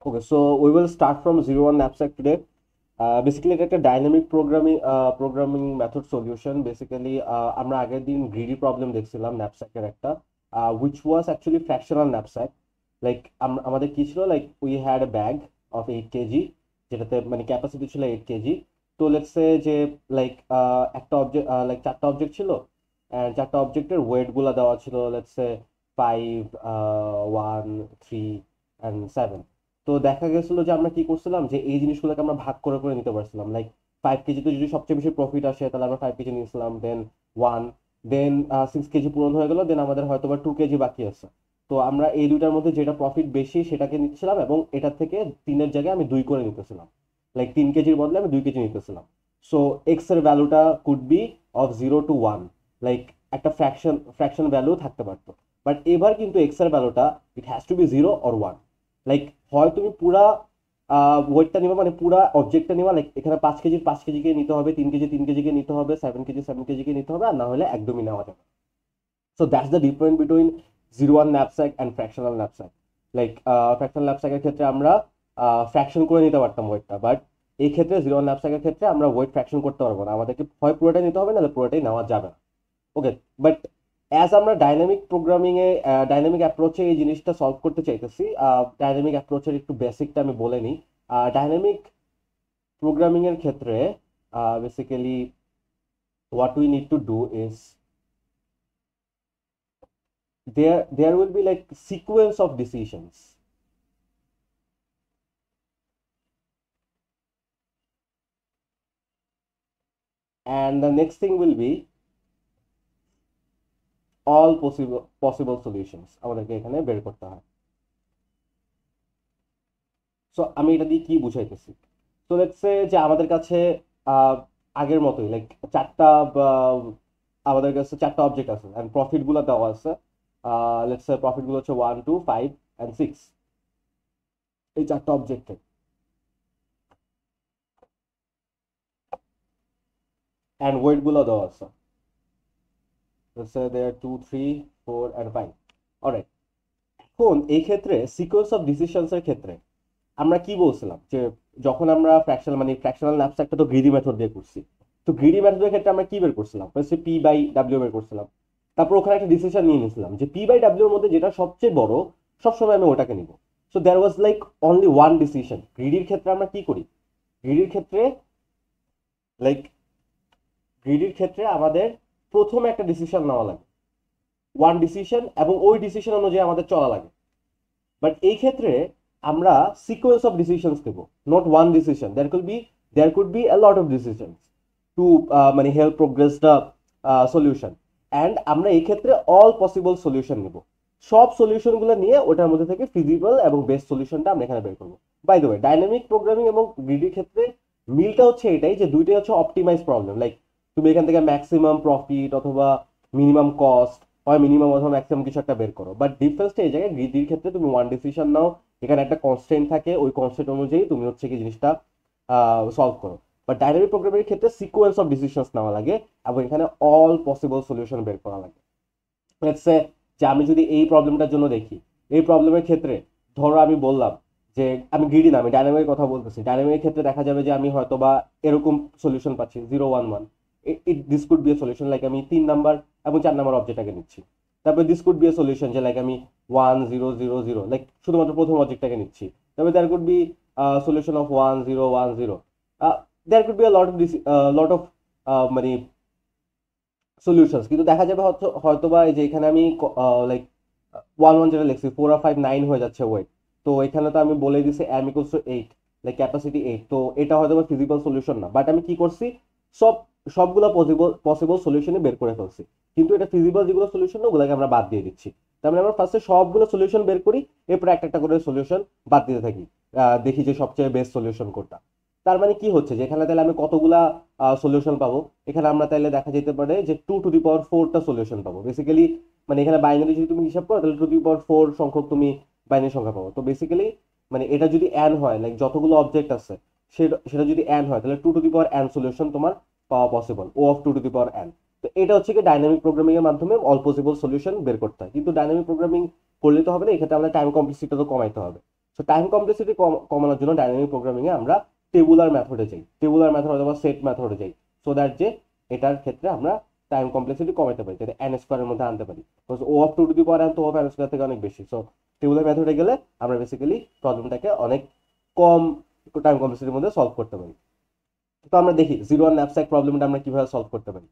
Okay, so we will start from zero one knapsack today. Basically এটা একটা dynamic programming method solution. Basically আমরা আগের দিন greedy problem দেখছিলাম ন্যাপস্যাকের একটা, which was actually fractional knapsack. Like আমাদের কি ছিল, like we had a bag of 8 KG, যেটাতে মানে ক্যাপাসিটি ছিল 8 কেজি। তো লেটস সে যে লাইক একটা অবজেক্ট, লাইক চারটা অবজেক্ট ছিল, অ্যান্ড চারটা অবজেক্টের ওয়েটগুলো দেওয়া ছিল লেটস সে 5, 1, 3 অ্যান্ড 7। তো দেখা গেছিল যে আমরা কি করছিলাম, যে এই জিনিসগুলোকে আমরা ভাগ করে করে নিতে পারছিলাম। লাইক 5 কেজিতে যদি সবচেয়ে বেশি প্রফিট আসে তাহলে আমরা 5 কেজি নিয়েছিলাম, দেন 1, দেন 6 কেজি পূরণ হয়ে গেল, দেন আমাদের হয়তো বা 2 কেজি বাকি আছে। তো আমরা এই দুইটার মধ্যে যেটা প্রফিট বেশি সেটাকে নিচ্ছিলাম, এবং এটার থেকে 3-এর জায়গায় আমি 2 করে নিতেছিলাম। লাইক 3 কেজির বদলে আমি 2 কেজি নিতেছিলাম। সো এক্স এর ভ্যালুটা could be of 0 to 1, like একটা ফ্র্যাকশন ভ্যালু থাকতে পারতো। বাট এবার কিন্তু এক্স এর ভ্যালুটা it has to be 0 or 1। Like হয় তুমি পুরা ওয়েটটা নিবা, মানে পুরা অবজেক্টটা নিবা, লাইক এখানে 5 কেজির 5 কেজিকে নিতে হবে, 3 কেজি 3 কেজিকে নিতে হবে, 7 কেজি 7 কেজিকে নিতে হবে, আর না হলে একদমই নেওয়া যাবে। So that's the difference between zero one knapsack and fractional knapsack. Like fractional ন্যাপস্যাকের ক্ষেত্রে আমরা ফ্র্যাকশন করে নিতে পারতাম ওয়েটটা, বাট এই ক্ষেত্রে জিরো ওয়ান ন্যাপস্যাকের ক্ষেত্রে আমরা ওয়েট ফ্র্যাকশন করতে পারবো না, আমাদেরকে হয় পুরোটাই নিতে হবে, নাহলে পুরোটাই নেওয়া যাবে না। ওকে, বাট অ্যাজ আমরা ডাইনামিক প্রোগ্রামিং এ, ডাইনামিক অ্যাপ্রোচে এই জিনিসটা সলভ করতে চাইতেছি, ডাইনামিক অ্যাপ্রোচের একটু বেসিকটা আমি বলে নিই। ডাইনামিক প্রোগ্রামিং এর ক্ষেত্রে basically what we need to do is there will be like sequence of decisions, and the next thing will be all possible solutions আমাদেরকে এখানে বের করতে হয়। সো আমি এটা দিয়ে কি বুঝাইতেছি, তো লেটস সে যে আমাদের কাছে আহ, আগের মতোই লাইক চারটা আমাদের কাছে চারটা অবজেক্ট আছে এন্ড প্রফিট গুলো দেওয়া আছে। লেটস সে প্রফিট গুলো হচ্ছে 1, 2, 5 and 6, এই চারটা অবজেক্টে। অ্যান্ড ওয়েট গুলো দেওয়া আছে, let's say there 2, 3, 4 and 5। Alright, এখন এই ক্ষেত্রে সিকোয়েন্স অফ ডিসিশনস এর ক্ষেত্রে আমরা কি বলছিলাম, যে যখন আমরা ফ্র্যাকশনাল ন্যাপস্যাকটা তো গ্রিডি মেথড দিয়ে করছি। তো গ্রিডি মেথডের ক্ষেত্রে আমরা কি বের করছিলাম, ফার্স্টে P/W বের করছিলাম। তারপর ওখানে একটা ডিসিশন নিয়ে নিয়েছিলাম যে P/W এর মধ্যে যেটা সবচেয়ে বড় সবসময় আমি ওটাকে নিব। So there was like only one decision. গ্রিডির ক্ষেত্রে আমরা কি করি, গ্রিডির ক্ষেত্রে লাইক গ্রিডির ক্ষেত্রে আমাদের প্রথমে একটা ডিসিশন নেওয়া লাগে, ওয়ান ডিসিশন, এবং ওই ডিসিশন অনুযায়ী আমাদের চলা লাগে। বাট এই ক্ষেত্রে আমরা সিকোয়েন্স অফ ডিসিশনস নেব, not one decision. There could be a lot of decisions to মানে help progress the solution. And আমরা এই ক্ষেত্রে অল পসিবল সলিউশন নেব, সব সলিউশনগুলো নিয়ে ওটার মধ্যে থেকে ফিজিবল এবং বেস্ট সলিউশনটা আমরা এখানে বের করবো। By the way, dynamic programming এবং গ্রিডির ক্ষেত্রে মিলটা হচ্ছে এটাই, যে দুইটাই হচ্ছে অপটিমাইজ প্রবলেম। লাইক তুমি এখান থেকে ম্যাক্সিমাম প্রফিট অথবা মিনিমাম কস্ট, হয় মিনিমাম অথবা ম্যাক্সিমাম কিছু একটা বের করো। বাট ডিফারেন্সটা এই জায়গায়, গ্রিডির ক্ষেত্রে তুমি ওয়ান ডিসিশন নাও, এখানে একটা কনস্ট্রেন্ট থাকে, ওই কনস্ট্রেন্ট অনুযায়ী তুমি হচ্ছে কি জিনিসটা সলভ করো। বাট ডাইনামিক প্রোগ্রামের ক্ষেত্রে সিকোয়েন্স অফ ডিসিশনস নেওয়া লাগে, এবং এখানে অল পসিবল সলিউশন বের করা লাগে। লেটস সে যে আমি যদি এই প্রবলেমটার জন্য দেখি, এই প্রবলেমের ক্ষেত্রে ধরো আমি বললাম যে আমি গ্রিডি না, আমি ডাইনামিকের কথা বলতেছি। ডাইনামিকের ক্ষেত্রে দেখা যাবে যে আমি হয়তো বা এরকম সলিউশন পাচ্ছি 0, 1, 1। This could B a solution, like আমি 3 নাম্বার এবং 4 নাম্বার অবজেক্টটাকে নিচ্ছি। তারপরে this could B a solution, যে লাইক আমি 1, 0, 0, 0, লাইক শুধুমাত্র প্রথম অবজেক্টটাকে নিচ্ছি। তারপরে there could be solution of 1, 0, 1, 0। There could be a lot of মানে সলিউশনস। কিন্তু দেখা যাবে হয়তো বা এই যে এখানে আমি লাইক 1, 1 যেটা লিখছি 4 আর 5 9 হয়ে যাচ্ছে ওয়েট। তো এখানে তো আমি বলে দিছি m=8, লাইক ক্যাপাসিটি 8। তো এটা হয়তো বা ফিজিবল সলিউশন না, বাট আমি কি করছি, সব সবগুলো পসিবল সলিউশনই বের করে ফেলছি। কিন্তু এটা ফিজিবল যেগুলো সলিউশন ওগুলোকে আমরা বাদ দিয়ে দিচ্ছি। তার মানে আমরা ফার্স্টে সবগুলো সলিউশন বের করি, এরপর একটা একটা করে সলিউশন বাদ দিতে থাকি, দেখি যে সবচেয়ে বেস্ট সলিউশন কোনটা। তার মানে কি হচ্ছে, যে এখানে তাহলে আমি কতগুলা সলিউশন পাবো, এখানে আমরা তাহলে দেখা যেতে পারে যে 2 to the power 4টা সলিউশন পাবো বেসিক্যালি। মানে এখানে বাইনারি যদি তুমি হিসাব করো তাহলে 2 to the power 4 সংখ্যক তুমি বাইনারি সংখ্যা পাবো। তো বেসিক্যালি মানে এটা যদি n হয়, লাইক যতগুলো অবজেক্ট আছে সেটা সেটা যদি n হয়, তাহলে 2 to the power n solution তোমার পাওয়া possible, O(2 to the power n)। তো এটা হচ্ছে কি ডাইনামিক প্রোগ্রামিং এর মাধ্যমে অল পসিবল সলিউশন বের করতে হয়। কিন্তু ডাইনামিক প্রোগ্রামিং করলে তো হবে না, এক্ষেত্রে আমাদের টাইম কমপ্লেক্সিটি তো কমাইতে হবে। সো টাইম কমপ্লেক্সিটি কমানোর জন্য ডাইনামিক প্রোগ্রামিং এ আমরা টেবুলার মেথডে যাই, টেবুলার মেথড অথবা সেট মেথডে যাই, সো দ্যাট যে এটার ক্ষেত্রে আমরা টাইম কমপ্লেক্সিটি কমাতে পারি, যাতে এন স্কোয়ারের মধ্যে আনতে পারি। O of two the power n তো অফ এন স্কোয়ার থেকে অনেক বেশি। সো টেবুলার মেথডে গেলে আমরা বেসিক্যালি প্রবলেমটাকে অনেক কম টাইম কমপ্লেক্সিটির মধ্যে সলভ করতে পারি। তো আমরা দেখি জিরো ওয়ান ন্যাপস্যাক প্রবলেমটা আমরা কিভাবে সলভ করতে পারি।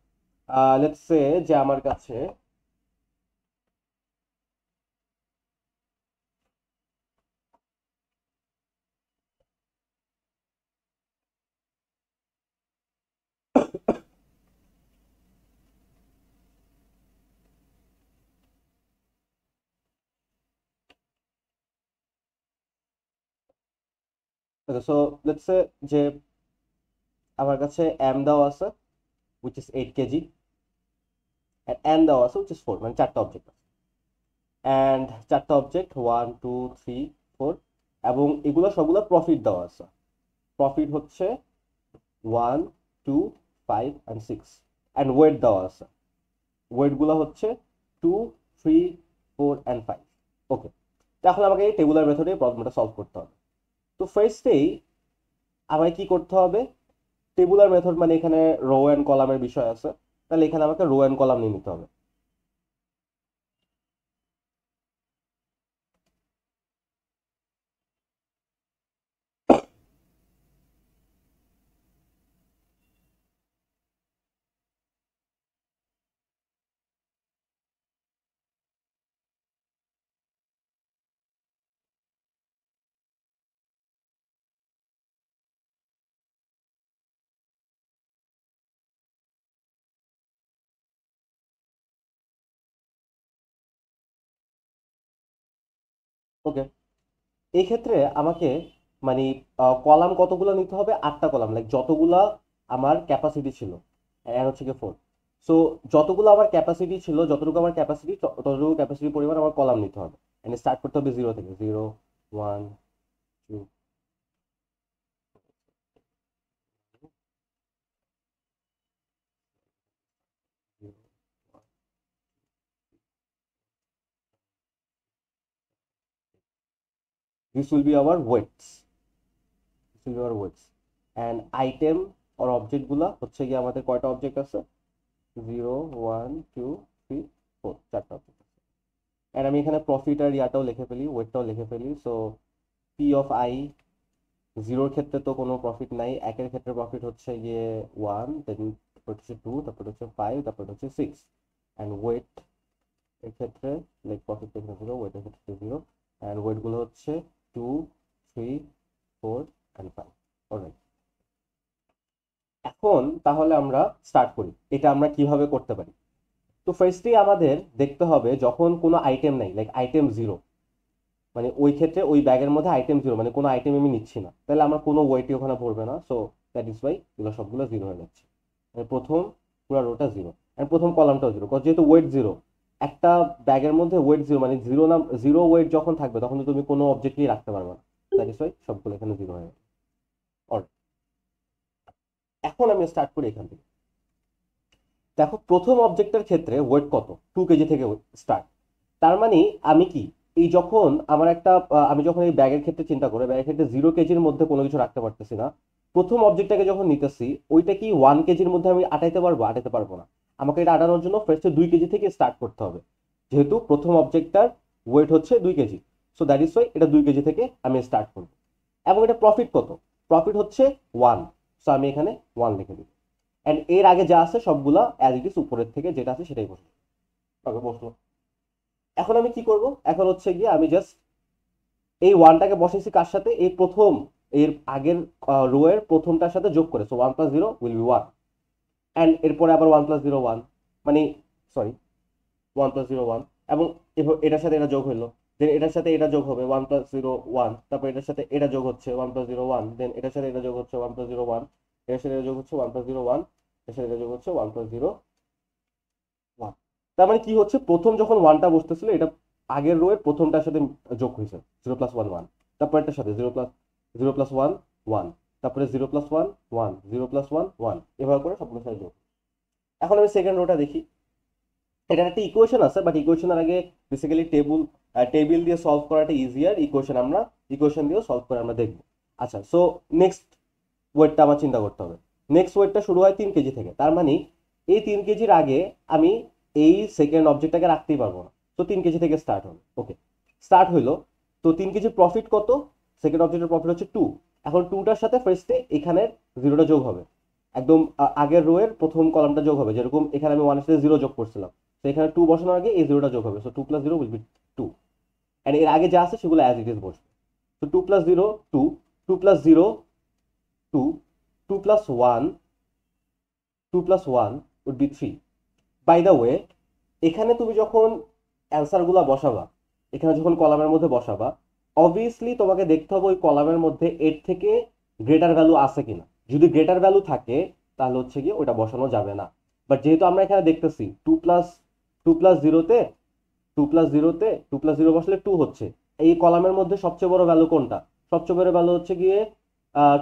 লেটস সে যে আমার কাছে সো লেটস সে যে আমার কাছে এম দেওয়া আছে which is 8 KG and n দেওয়া আছে which is 4, মানে চারটা অবজেক্ট আছে and চারটা অবজেক্ট 1 2 3 4 এবং এগুলো সবগুলো প্রফিট দেওয়া আছে। প্রফিট হচ্ছে 1 2 5 and 6 and ওয়েট দেওয়া আছে, ওয়েট গুলো হচ্ছে 2 3 4 and 5। ওকে, তাহলে আমাকে এই টেবুলার মেথডে প্রবলেমটা সলভ করতে হবে। তো ফার্স্টেই আমাকে কি করতে হবে, টেবুলার মেথড মানে এখানে রো এন্ড কলামের বিষয় আছে, তাহলে এখানে আমাকে রো এন্ড কলাম নিয়ে নিতে হবে। ওকে, এই ক্ষেত্রে আমাকে মানে কলাম কতগুলো নিতে হবে, 8টা কলাম, লাইক যতগুলা আমার ক্যাপাসিটি ছিল, এর হচ্ছে কি 4। সো যতগুলো আমার ক্যাপাসিটি ছিল, যতটুকু আমার ক্যাপাসিটি, ততটুকু ক্যাপাসিটি পরিমাণ আমার কলাম নিতে হবে। এন্ড স্টার্ট করতে হবে 0 থেকে, 0 1 2। This will be our weights, this will be our weights and item or object গুলা হচ্ছে কি আমাদের কয়টা অবজেক্ট আছে, 0 1 2 3 4, চারটা অবজেক্ট আছে। এন্ড আমি এখানে প্রফিট আর ইয়াটাও লিখে ফেলি, ওয়েটটাও লিখে ফেলি। সো পি অফ আই, জিরোর ক্ষেত্রে তো কোনো প্রফিট নাই, একের ক্ষেত্রে প্রফিট হচ্ছে গিয়ে 1, দেন হচ্ছে 2, তারপর হচ্ছে 5, তারপর হচ্ছে 6 অ্যান্ড ওয়েট এর ক্ষেত্রে লাইক প্রফিট এর ক্ষেত্রে 0, ওয়েটের ক্ষেত্রে 0 অ্যান্ড ওয়েট গুলো হচ্ছে 2 3 4 অ্যান্ড 5। অলরাইট, এখন তাহলে আমরা স্টার্ট করি এটা আমরা কিভাবে করতে পারি। তো ফার্স্টেই আমাদের দেখতে হবে যখন কোনো আইটেম নাই, লাইক আইটেম 0, মানে ওই ক্ষেত্রে ওই ব্যাগের মধ্যে আইটেম 0, মানে কোনো আইটেম আমি নিচ্ছি না, তাহলে আমার কোনো ওয়েটই ওখানে পড়বে না। সো দ্যাট ইজ ওয়াই এগুলো সবগুলো 0 হয়ে যাচ্ছে। প্রথম পুরো রোটা 0 এন্ড প্রথম কলামটাও 0, যেহেতু ওয়েট 0, একটা ব্যাগের মধ্যে ওয়েট 0 মানে 0 না, 0 ওয়েট যখন থাকবে তখন তো তুমি কোনো অবজেক্টই রাখতে পারবে না। দ্যাট ইজ ওয়াই সবগুলো এখানে 0 হয়ে যাবে। অলরাইট, এখন আমি স্টার্ট করি এখান থেকে। দেখো প্রথম অবজেক্টের ক্ষেত্রে ওয়েট কত, 2 কেজি থেকে স্টার্ট। তার মানে আমি কি, এই যখন আমার একটা আমি যখন এই ব্যাগের ক্ষেত্রে চিন্তা করি, ব্যাগের ক্ষেত্রে 0 কেজির মধ্যে কোনো কিছু রাখতে পারতেছি না, প্রথম অবজেক্টটাকে যখন নিতেছি ওইটা কি 1 কেজির মধ্যে আমি আটাইতে পারবো, আটাইতে পারবো না। আমাকে এটা আটানোর জন্য ফার্স্টে 2 কেজি থেকে স্টার্ট করতে হবে, যেহেতু প্রথম অবজেক্টটার ওয়েট হচ্ছে 2 KG. So that is Y এটা 2 কেজি থেকে আমি স্টার্ট করবো। এবং এটা প্রফিট কত, প্রফিট হচ্ছে 1, সো আমি এখানে 1 লিখে দিই। এন্ড এর আগে যা আছে সবগুলা অ্যাজ ইট ইজ উপরের থেকে যেটা আছে সেটাই বসলো। ওকে, বসলো। এখন আমি কি করব, এখন হচ্ছে গিয়ে আমি জাস্ট এই ওয়ানটাকে বসাইছি কার সাথে, এই প্রথম এর আগের রো এর প্রথমটার সাথে যোগ করে। সো 1 + 0 উইল বি 1 এন্ড এরপরে আবার 1 + 0 1, মানে সরি 1 + 0 1, এবং এটার সাথে এটা যোগ হলো, দেন এটার সাথে এটা যোগ হবে 1 + 0 1, তারপর এটার সাথে এটা যোগ হচ্ছে 1 + 0 1, দেন এটার সাথে এটা যোগ হচ্ছে 1 + 0 1, এটার সাথে এটা যোগ হচ্ছে 1 + 0 1, এটার সাথে এটা যোগ হচ্ছে 1 + 0 1। তার মানে কি হচ্ছে, প্রথম যখন ওয়ানটা বসতেছিল এটা আগের রো এর প্রথমটার সাথে যোগ হয়েছে 0 + 1 1, তারপর এটার সাথে 0 + 1 1, তারপরে 0 + 1 1, 0 + 1 1, এভাবে করে সবগুলোর সাথে যোগ। এখন আমি সেকেন্ড রোটা দেখি, এটার একটা ইকুয়েশন আছে, বাট ইকুয়েশনের আগে বেসিক্যালি টেবিল দিয়ে সলভ করাটা ইজিয়ার। ইকুয়েশন আমরা ইকুয়েশন দিয়েও সলভ করে আমরা দেখবো। আচ্ছা, সো নেক্সট ওয়েটটা আমার চিন্তা করতে হবে। নেক্সট ওয়েটটা শুরু হয় 3 কেজি থেকে, তার মানে এই 3 কেজির আগে আমি এই সেকেন্ড অবজেক্টটাকে রাখতেই পারবো না। তো 3 কেজি থেকে স্টার্ট হলো। ওকে, স্টার্ট হইলো। তো 3 কেজি প্রফিট কত? সেকেন্ড অবজেক্টের প্রফিট হচ্ছে 2। এখন 2টার সাথে ফার্স্টে এখানের 0টা যোগ হবে, একদম আগের রো এর প্রথম কলামটা যোগ হবে। যেরকম এখানে আমি 1 এর সাথে 0 যোগ করছিলাম, তো এখানে 2 বসানোর আগে এই 0টা যোগ হবে। সো 2 + 0 উইল বি 2, এন্ড এর আগে যা আছে সেগুলো অ্যাজ ইট ইজ বসবে। তো 2 + 0 2, 2 + 0 2, 2 + 1 2 + 1 would be 3. By the way, এখানে তুমি যখন অ্যান্সারগুলো বসাবা, এখানে যখন কলামের মধ্যে বসাবা, অবভিয়াসলি তোমাকে দেখতে হবে ওই কলামের মধ্যে এর থেকে গ্রেটার ভ্যালু আছে কিনা। যদি গ্রেটার ভ্যালু থাকে তাহলে হচ্ছে গিয়ে ওটা বসানো যাবে না। বাট যেহেতু আমরা এখানে দেখতেছি 2 + 0তে 2 + 0 বসলে 2 হচ্ছে, এই কলামের মধ্যে সবচেয়ে বড় ভ্যালু কোনটা? সবচেয়ে বড় ভ্যালু হচ্ছে গিয়ে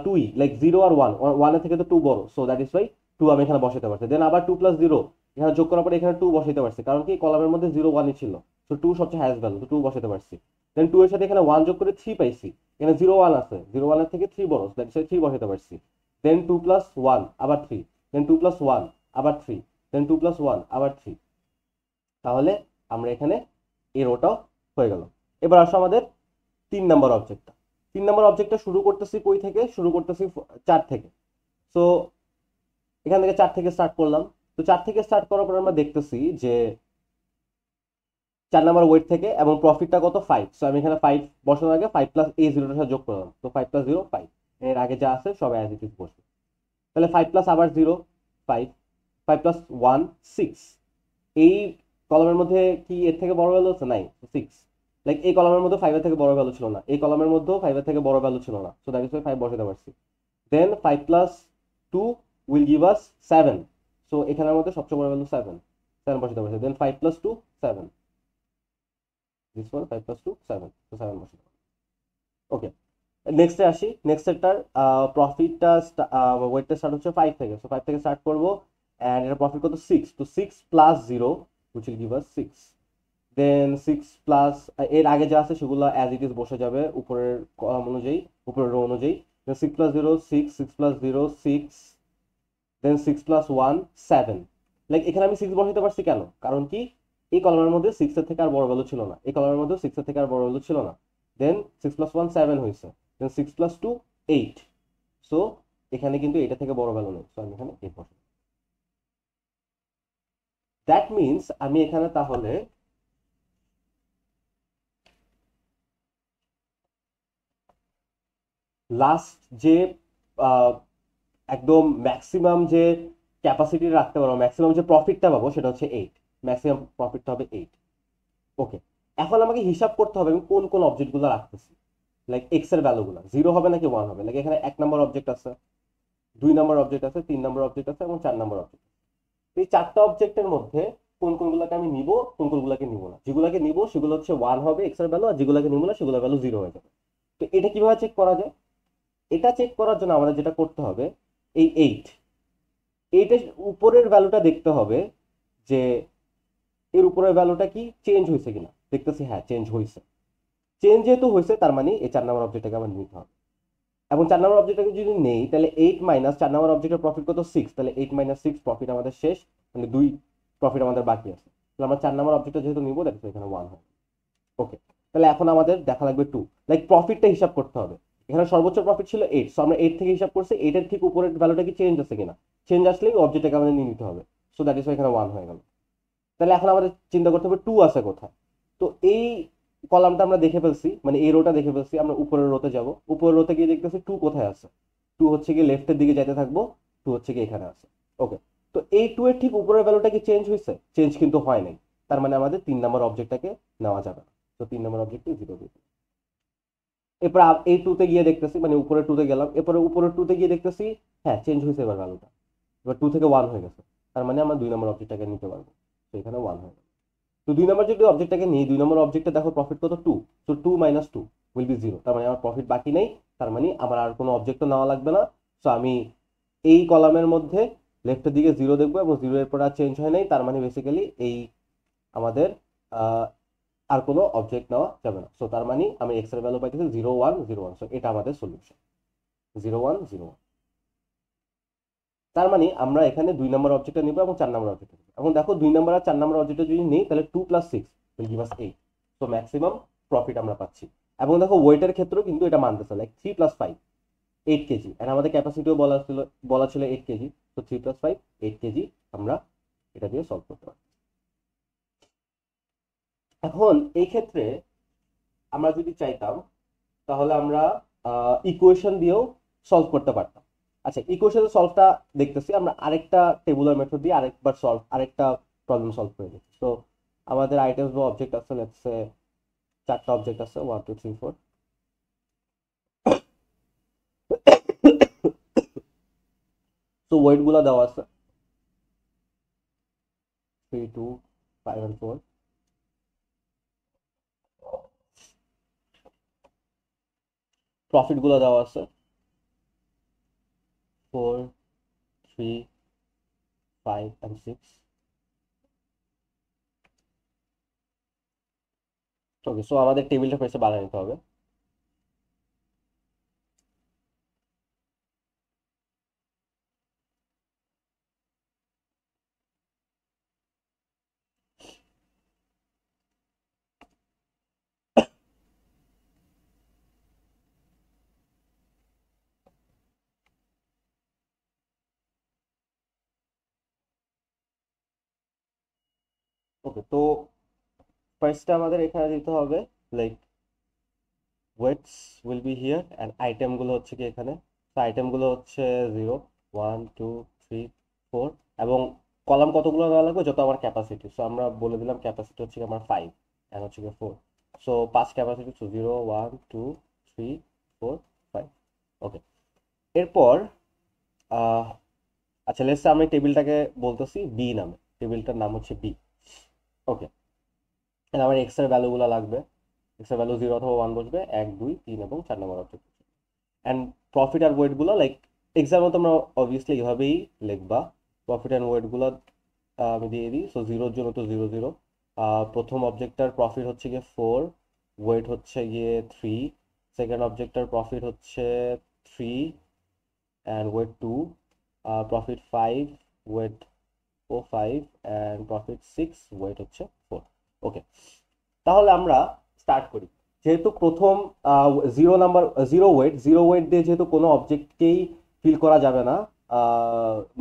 2ই, লাইক 0 আর 1, 1 এর থেকে তো 2 বড়, সো দ্যাট ইজ ওয়াই 2 আমি এখানে বসাতে পারছি। দেন আবার 2 + 0 এখানে যোগ করার পরে এখানে 2 বসাইতে পারছি, কারণ কি কলামের মধ্যে 0 1ই ছিল, সো 2 সবচেয়ে হাইয়েস্ট ভ্যালু, তো 2 বসাতে পারছি। দেন 2 এর সাথে এখানে 1 যোগ করে 3 পাইছি, এখানে 0 1 আছে, 0 1 এর থেকে 3 বড়, দ্যাট ইজ 3 বসাতে পারছি। দেন 2 + 1 আবার 3, দেন 2 + 1 আবার 3, দেন 2 + 1 আবার 3। তাহলে আমরা এখানে এই রোটাও হয়ে গেল। এবার আসো আমাদের 3 নম্বর অবজেক্টটা। 3 নম্বর অবজেক্টটা শুরু করতেছি কই থেকে? শুরু করতেছি 4 থেকে। সো এখান থেকে 4 থেকে স্টার্ট করলাম। তো 4 থেকে স্টার্ট করার পর আমরা দেখতেছি যে 4 নম্বর ওয়েট থেকে, এবং প্রফিটটা কত? 5। সো আমি এখানে 5 বসানোর আগে 5 + এই 0টার সাথে যোগ করলাম, তো 5 + 0 5, এর আগে যা আছে সব অ্যাজ ইট ইজ বসবে। তাহলে 5 প্লাস আবার 0 5, 5 + 1 6। এই কলামের মধ্যে কি এর থেকে বড় ভ্যালু আছে? নাই, 6। লাইক এই কলামের মধ্যে 5 এর থেকে বড় ভ্যালু ছিল না, এই কলামের মধ্যেও 5 এর থেকে বড় ভ্যালু ছিল না, সো দ্যাট ইজ 5 বসাতে পারছি। দেন 5 + 2 উইল গিভ আস 7। সো এখানের মধ্যে সবচেয়ে বড় ভ্যালু 7, 7 বসাতে পারছি। দেন 5 + 2 7, দিস ওয়ান 5 + 2 7, তো 7 বসাতে পারছি। ওকে, নেক্সটে আসি। নেক্সটটার প্রফিটটা ওয়েটটা স্টার্ট হচ্ছে 5 থেকে, সো 5 থেকে স্টার্ট করবো, এন্ড এটা প্রফিট কত? 6। তো 6 + 0 which will give us 6। Then 6 plus এর আগে যা আছে সেগুলো অ্যাজ ইট ইজ বসে যাবে উপরের কলাম অনুযায়ী, উপরের রো অনুযায়ী। 6 + 0 6, 6 + 0 6, দেন 6 + 1 7। লাইক এখানে আমি 6 বসাতে পারছি কেন? কারণ কি এই কলামের মধ্যে 6 এর থেকে আর বড় ভ্যালু ছিল না, এই কলামের মধ্যে 6 এর থেকে আর বড় ভ্যালু ছিল না। দেন 6 + 1 7 হয়েছে, দেন 6 + 2 8। সো এখানে কিন্তু এটা থেকে বড় ভ্যালু নেই, সো আমি এখানে 8 বসাবো। দ্যাট মিনস আমি এখানে তাহলে লাস্ট যে আহ, একদম ম্যাক্সিমাম যে ক্যাপাসিটি রাখতে পারবো, ম্যাক্সিমাম যে প্রফিটটা পাবো সেটা হচ্ছে 8। ম্যাক্সিমাম প্রফিটটা হবে 8। ওকে, এখন আমাকে হিসাব করতে হবে আমি কোন কোন অবজেক্টগুলো রাখতেছি। লাইক এক্স এর ভ্যালুগুলো 0 হবে নাকি 1 হবে। লাইক এখানে 1 নম্বর অবজেক্ট আছে, 2 নম্বর অবজেক্ট আছে, 3 নম্বর অবজেক্ট আছে, এবং 4 নম্বর অবজেক্ট। এই 4টা অবজেক্টের মধ্যে কোন কোনগুলোকে আমি নিব, কোন কোনগুলোকে নিব না। যেগুলোকে নিব সেগুলো হচ্ছে 1 হবে এক্স এর ভ্যালু, আর যেগুলোকে নিব না সেগুলোর ভ্যালু 0 হয়ে যাবে। তো এটা কিভাবে চেক করা যায়? এটা চেক করার জন্য আমাদের যেটা করতে হবে, এই 8 উপরের ভ্যালুটা দেখতে হবে যে এর উপরের ভ্যালুটা কি চেঞ্জ হয়েছে কিনা। দেখতেছি হ্যাঁ চেঞ্জ হয়েছে। চেঞ্জ যেহেতু হয়েছে তার মানে এই 4 নম্বর অবজেক্টটাকে আমার নিতে হবে। এবং 4 নম্বর অবজেক্টটাকে যদি নেই তাহলে 8 - 4 নম্বর অবজেক্টের প্রফিট কত? 6। তাহলে 8 - 6 প্রফিট আমাদের শেষ, মানে 2 প্রফিট আমাদের বাকি আছে। তাহলে আমরা 4 নম্বর অবজেক্টটা যেহেতু নিব, দেখো এখানে 1 হবে। ওকে, তাহলে এখন আমাদের দেখা লাগবে 2। লাইক প্রফিটটা হিসাব করতে হবে। এখানে সর্বোচ্চ প্রফিট ছিল 8, সো আমরা 8 থেকে হিসাব করছি, 8 এর ঠিক উপরের ভ্যালুটা কি চেঞ্জ আছে কিনা। চেঞ্জ আসলেই অবজেক্টটাকে আমাদের নিয়ে নিতে হবে। সো দ্যাট ইজ এখানে 1 হয়ে গেল। তাহলে এখন আমাদের চিন্তা করতে হবে 2 আছে কোথায়। তো এই কলামটা আমরা দেখে ফেলছি, মানে এই রোটা দেখে ফেলছি, আমরা উপরের রোতে যাব। উপরের রোতে গিয়ে দেখতেছি 2 কোথায় আছে। 2 হচ্ছে গিয়ে লেফটের দিকে যেতে থাকবো, 2 হচ্ছে গিয়ে এখানে আছে। ওকে, তো এই 2 এর ঠিক উপরের ভ্যালুটা কি চেঞ্জ হয়েছে? চেঞ্জ কিন্তু হয় নাই, তার মানে আমাদের 3 নম্বর অবজেক্টটাকে নেওয়া যাবে না। তো 3 নম্বর অবজেক্টে 0 দিতে। এরপর এই 2 তে গিয়ে দেখতেছি, মানে উপরের 2 তে গেলাম, এরপরে উপরের 2 তে গিয়ে দেখতেছি হ্যাঁ চেঞ্জ হয়েছে এবার ভ্যালুটা। এবার 2 থেকে 1 হয়ে গেছে, তার মানে আমরা 2 নম্বর অবজেক্টটাকে নিতে পারবো। তো এখানে 1 হয়ে গেল। তো 2 নম্বর যদি অবজেক্টটাকে নিই, 2 নম্বর অবজেক্টে দেখো প্রফিট কত? 2। সো 2 - 2 উইল বি 0, তার মানে আমার প্রফিট বাকি নেই, তার মানে আমার আর কোনো অবজেক্টও নেওয়া লাগবে না। সো আমি এই কলামের মধ্যে লেফটের দিকে 0 দেখবো, এবং 0 এর পর আর চেঞ্জ হয় নাই, তার মানে বেসিক্যালি এই আমাদের আর কোনো অবজেক্ট নেওয়া যাবে না। সো তার মানে আমি এক্স এর ভ্যালু পাইতেছি 0 1 0 1। সো এটা আমাদের সলিউশন 0 1 0 1। তার মানে আমরা এখানে 2 নম্বর অবজেক্টটা নিব এবং 4 নম্বর অবজেক্টটা নিব। এখন দেখো 2 নম্বর আর 4 নম্বর অবজেক্টটা যদি নেই তাহলে 2 + 6 will give us 8। So maximum profit আমরা পাচ্ছি। এবং দেখো ওয়েটের ক্ষেত্রেও কিন্তু এটা মানতেছে, লাইক 3 + 5 8 কেজি, এন্ড আমাদের ক্যাপাসিটিও বলা ছিল 8 কেজি। তো 3 + 5 8 কেজি আমরা এটা দিয়ে সলভ করতে পারি। এখন এই ক্ষেত্রে আমরা যদি চাইতাম তাহলে আমরা ইকুয়েশন দিয়েও সলভ করতে পারতাম। আচ্ছা, ইকুয়েশন সলভটা দেখতেছি আমরা আরেকটা টেবুলার মেথড দিয়ে আরেকটা প্রবলেম সলভ করে দিচ্ছি। তো আমাদের আইটেমস বা অবজেক্ট আছে, লেটস সে 4টা অবজেক্ট আছে, 1 2 3 4। তো ওয়েট গুলা দেওয়া আছে 3 2 5 and 4। প্রফিট গুলো দেওয়া আছে 4 3 5 and 6। ওকে, সো আমাদের টেবিলটা ফার্স্টে বানিয়ে নিতে হবে। ওকে, তো ফার্স্টে আমাদের এখানে দিতে হবে like weights will be here and আইটেমগুলো হচ্ছে কি এখানে। তো আইটেমগুলো হচ্ছে 0 1 2 3 4। এবং কলাম কতগুলো দেওয়া লাগবে যত আমার ক্যাপাসিটি। সো আমরা বলে দিলাম ক্যাপাসিটি হচ্ছে কি আমার 5 অ্যান্ড হচ্ছে কি 4। So 5 capacity, so 0 1 2 3 4 5। ওকে, এরপর আহ আচ্ছা, লেটস আমি টেবিলটাকে বলতেছি বি নামে, টেবিলটার নাম হচ্ছে বি। ওকে, আমার এক্স এর ভ্যালুগুলো লাগবে। এক্স এর ভ্যালু 0 অথবা 1 বসবে, 1 2 3 এবং 4 নম্বর অবজেক্ট। অ্যান্ড প্রফিট আর ওয়েটগুলো লাইক এক্সামে তোমরা অবভিয়াসলি এইভাবেই লিখবা। প্রফিট অ্যান্ড ওয়েটগুলো আমি দিয়ে দিই। সো 0-র জন্য তো 0 0। প্রথম অবজেক্টটার প্রফিট হচ্ছে গিয়ে 4, ওয়েট হচ্ছে গিয়ে 3। সেকেন্ড অবজেক্টটার প্রফিট হচ্ছে 3 and weight 2। Profit 5, weight 5 and profit 6, weight হচ্ছে 4। ওকে, তাহলে আমরা স্টার্ট করি। যেহেতু প্রথম 0 নাম্বার 0 ওয়েট দিয়ে যেহেতু কোনো অবজেক্টকেই ফিল করা যাবে না,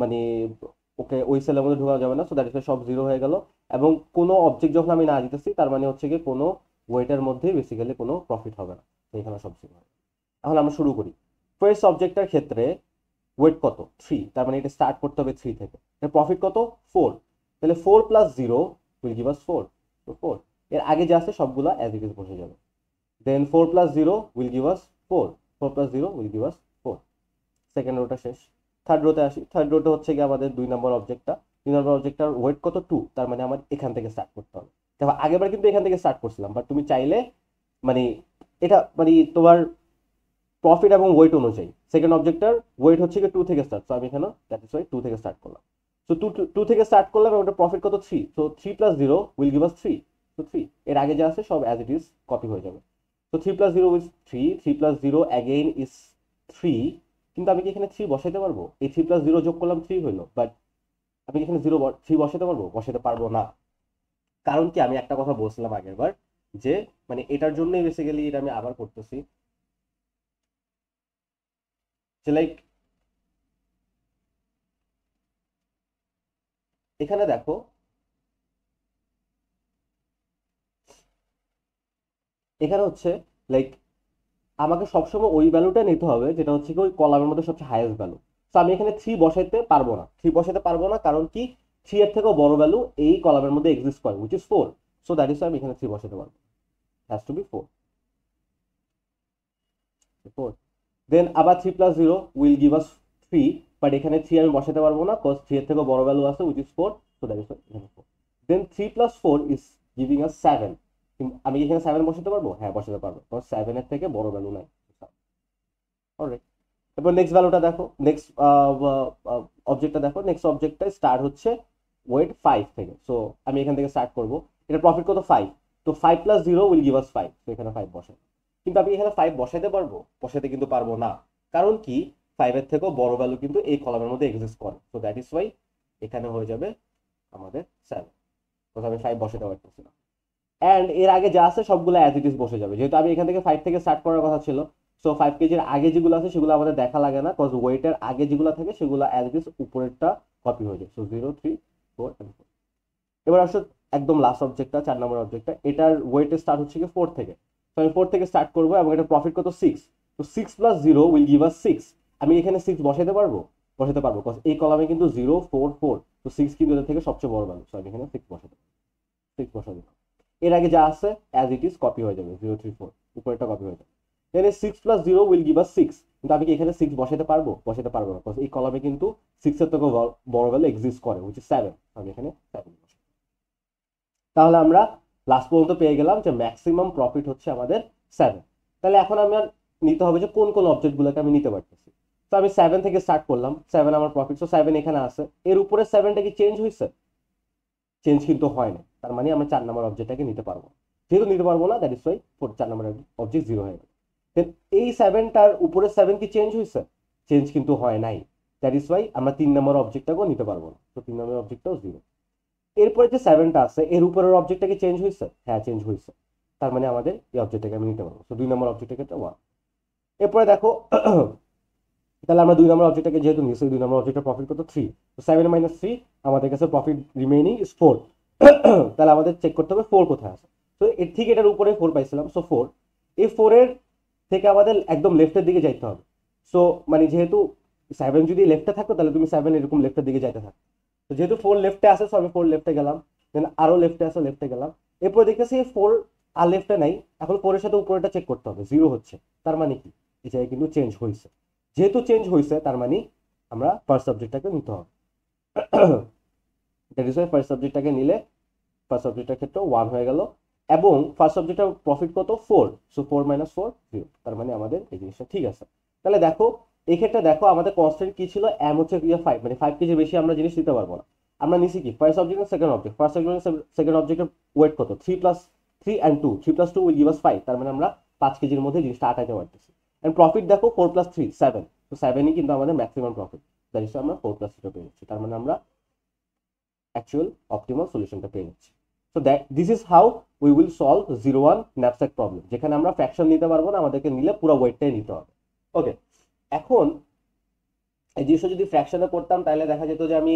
মানে ওকে ওই সেলের মধ্যে ঢোকানো যাবে না, সো দ্যাট ইজ সব 0 হয়ে গেল। এবং কোনো অবজেক্ট যখন আমি না দিতেছি তার মানে হচ্ছে কি কোনো ওয়েটের মধ্যে বেসিক্যালি কোনো প্রফিট হবে না। তো এখানে সব 0 হবে। এখন আমরা শুরু করি। ফার্স্ট অবজেক্টটার ক্ষেত্রে ওয়েট কত 3, তার মানে এটা স্টার্ট করতে হবে 3 থেকে। প্রফিট কত 4, তাহলে 4 + 0 উইল গিভ আস 4। তো 4 এর আগে যা আছে সবগুলা অ্যাজ ইট ইজ বসে যাবে। দেন 4 + 0 will give us 4। 4 + 0 will give us 4। Second rota শেষ। থার্ড রোতে আসি। থার্ড রোতে হচ্ছে কি আমাদের 2 নম্বর অবজেক্টটা। 2 নম্বর অবজেক্টটার ওয়েট কত 2, তার মানে আমার এখান থেকে স্টার্ট করতে হবে। দেখো আগেরবার কিন্তু এখান থেকে স্টার্ট করছিলাম, বাট তুমি চাইলে মানে এটা মানে তোমার প্রফিট এবং ওয়েট অনুযায়ী সেকেন্ড অবজেক্টটার ওয়েট হচ্ছে কি 2 থেকে স্টার্ট। তো আমি এখানে দ্যাট ইজ ওয়াই 2 থেকে স্টার্ট করলাম। সো 2 থেকে স্টার্ট করলাম এবং ওটা প্রফিট কত 3। সো 3 + 0 উইল গিভ আস 3। তো 3 এর আগে যা আছে সব অ্যাজ ইট ইজ কপি হয়ে যাবে। তো 3 + 0 ইজ 3, 3 + 0 অ্যাগেইন ইজ 3। কিন্তু আমি কি এখানে 3 বসাইতে পারবো? এই 3 + 0 যোগ করলাম 3 হইলো, বাট আমি কি এখানে 3 বসাতে পারবো? বসাতে পারবো না। কারণ কি আমি একটা কথা বলছিলাম আগের বার, যে মানে এটার জন্যই বেসিক্যালি এটা আমি আবার করতেছি, যে লাইক এখানে দেখো এখানে হচ্ছে লাইক আমাকে সবসময় ওই ভ্যালুটা নিতে হবে যেটা হচ্ছে কি ওই কলামের মধ্যে সবচেয়ে হাইয়েস্ট ভ্যালু। তো আমি এখানে 3 বসাইতে পারবো না। 3 বসাইতে পারবো না কারণ কি 3 এর থেকেও বড় ভ্যালু এই কলামের মধ্যে এক্সিস্ট করে, which is 4। So that is আমি এখানে 3 বসাতে পারবো। Has to B 4। 4। দেন আবার 3 + 0 উইল গিভ আস 3, বাট এখানে 3 আমি বসাতে পারবো না কজ 3 এর থেকেও বড় ভ্যালু আছে, which is 4। So that is এখানে 4। দেন 3 + 4 ইজ গিভিং আস 7। আমি কি এখানে 7 বসাতে পারবো? হ্যাঁ বসাতে পারবো, কজ 7 এর থেকে বড় ভ্যালু নাই। অলরাইট, এরপর নেক্সট ভ্যালুটা দেখো, নেক্সট অবজেক্টটা দেখো। নেক্সট অবজেক্টটা স্টার্ট হচ্ছে ওয়েট 5 থেকে। সো আমি এখান থেকে স্টার্ট করব। এটা প্রফিট কত 5। তো 5 প্লাস 0 উইল গিভ আস 5, তো এখানে 5 বসাই। কিন্তু আমি এখানে 5 বসাইতে পারবো? বসাইতে কিন্তু পারবো না, কারণ কি 5 এর থেকেও বড় ভ্যালু কিন্তু এই কলামের মধ্যে এক্সিস্ট করে। সো দ্যাট ইজ ওয়াই এখানে হয়ে যাবে আমাদের 7, because আমি 5 বসাতে পারতেছি না। অ্যান্ড এর আগে যা আছে সবগুলো অ্যাজ ইট ইজ বসে যাবে, যেহেতু আমি এখান থেকে 5 থেকে স্টার্ট করার কথা ছিল। সো 5 কেজির আগে যেগুলো আছে সেগুলো আমাদের দেখা লাগে না, কজ ওয়েটের আগে যেগুলো থাকে সেগুলো অ্যাজ ইট ইজ উপরেরটা কপি হয়ে যায়। So 0, 3, 4 and 4। এবার আসলে একদম লাস্ট অবজেক্টটা, 4 নম্বর অবজেক্টটা, এটার ওয়েটের স্টার্ট হচ্ছে কি 4 থেকে। তো আমি 4 থেকে স্টার্ট করবো এবং এটা প্রফিট কত 6। তো 6 প্লাস 0 উইল গিভ আস 6। আমি এখানে 6 বসাতে পারবো? বসাতে পারবো, কজ এই কলামে কিন্তু 0, 4, 4, তো 6 কিন্তু এদের থেকে সবচেয়ে বড় ভ্যালু। সো আমি এখানে 6 বসাতে, 6 বসাতে। এর আগে যা আছে অ্যাজ ইট ইজ কপি হয়ে যাবে, 0, 3, 4 উপরেরটা কপি হয়ে যাবে। তাহলে 6 প্লাস 0 উইল গিভ আস 6। কিন্তু আমি কি এখানে 6 বসাতে পারবো? বসাতে পারবো না, কজ এই কলামে কিন্তু 6 এর থেকে বড় ভ্যালু এক্সিস্ট করে, which is 7। আমি এখানে 7 বসাই। তাহলে আমরা লাস্ট পর্যন্ত পেয়ে গেলাম যে ম্যাক্সিমাম প্রফিট হচ্ছে আমাদের 7। তাহলে এখন আমার নিতে হবে যে কোন কোন অবজেক্টগুলোকে আমি নিতে পারতেছি। তো আমি 7 থেকে স্টার্ট করলাম, 7 আমার প্রফিট। সো 7 এখানে আছে, এর উপরে 7টা কি চেঞ্জ হয়েছে? চেঞ্জ কিন্তু হয় না, তার মানে আমরা 4 নম্বর অবজেক্টটাকে নিতে পারবো। যেহেতু নিতে পারবো না, that is Y 4 number object 0 হয়ে গেল। দেন এই 7টার উপরে 7 কি চেঞ্জ হয়েছে? চেঞ্জ কিন্তু হয় নাই, দ্যাট ইজ ওয়াই আমরা 3 নম্বর অবজেক্টটাকেও নিতে পারবো না। তো 3 নম্বর অবজেক্টটাও 0। এরপরে যে 7টা আছে এর উপরের অবজেক্টটা কি চেঞ্জ হয়েছে? হ্যাঁ, চেঞ্জ হয়েছে, তার মানে আমাদের এই অবজেক্টটাকে আমি নিতে পারবো। তো 2 নম্বর অবজেক্টের ক্ষেত্রে 1। এরপরে দেখো তাহলে আমরা 2 নম্বর অবজেক্টটাকে যেহেতু নিয়েছি, 2 নম্বর অবজেক্টের প্রফিট কত 3। তো 7 মাইনাস 3, আমাদের কাছে প্রফিট রিমেইনিং ইজ 4। তাহলে আমাদের চেক করতে হবে 4 কোথায় আছে। তো এর ঠিক এটার উপরে 4 পাইছিলাম। সো 4, এই 4 এর থেকে আমাদের একদম লেফটের দিকে যাইতে হবে। সো মানে যেহেতু 7 যদি লেফটে থাকতো তাহলে তুমি 7 এরকম লেফটের দিকে যাইতে থাকো। তো যেহেতু 4 লেফটে আছে, সো আমি 4 লেফটে গেলাম। দেন আরো লেফটে আছে, লেফটে গেলাম। এরপর দেখতেছি 4 আর লেফটে নাই। এখন 4 এর সাথে উপরেটা চেক করতে হবে, 0 হচ্ছে, তার মানে কি এই জায়গায় কিন্তু চেঞ্জ হয়েছে। যেহেতু চেঞ্জ হয়েছে তার মানে আমরা ফার্স্ট সাবজেক্টটাকে নিতে হবে। দ্যাট ইজ ওয়াই ফার্স্ট সাবজেক্টটাকে নিলে ফার্স্ট সাবজেক্টের ক্ষেত্রে 1 হয়ে গেল, এবং ফার্স্ট সাবজেক্টের প্রফিট কত 4। সো 4 মাইনাস 4, 0, তার মানে আমাদের এই জিনিসটা ঠিক আছে। তাহলে দেখো এই ক্ষেত্রে দেখো আমাদের কনস্ট্যান্ট কি ছিল? এম হচ্ছে 5, মানে 5 কেজি বেশি আমরা জিনিস নিতে পারবো না। আমরা নিছি কি ফার্স্ট অবজেক্ট আর সেকেন্ড অবজেক্ট। ফার্স্ট সেকেন্ড অবজেক্টের ওয়েট কত? 3 plus 3 and 2, 3 plus 2 will give আস 5, তার মানে আমরা 5 কেজির মধ্যে জিনিসটা আটাইতে পারতেছি। এন্ড প্রফিট দেখো 4 প্লাস 3, 7। তো 7ই কিন্তু আমাদের ম্যাক্সিমাম প্রফিট, তাই আমরা 4 প্লাস 3 পেয়ে যাচ্ছি, তার মানে আমরা অ্যাকচুয়াল অপটিমাল সলিউশনটা পেয়ে যাচ্ছি। So that this is how we will solve 0-1 knapsack problem, যেখানে আমরা ফ্র্যাকশন নিতে পারবো না, আমাদেরকে নিলে পুরো ওয়েটটাই নিতে হবে। ওকে, এখন এই জিনিসটা যদি ফ্র্যাকশনে করতাম তাহলে দেখা যেত যে আমি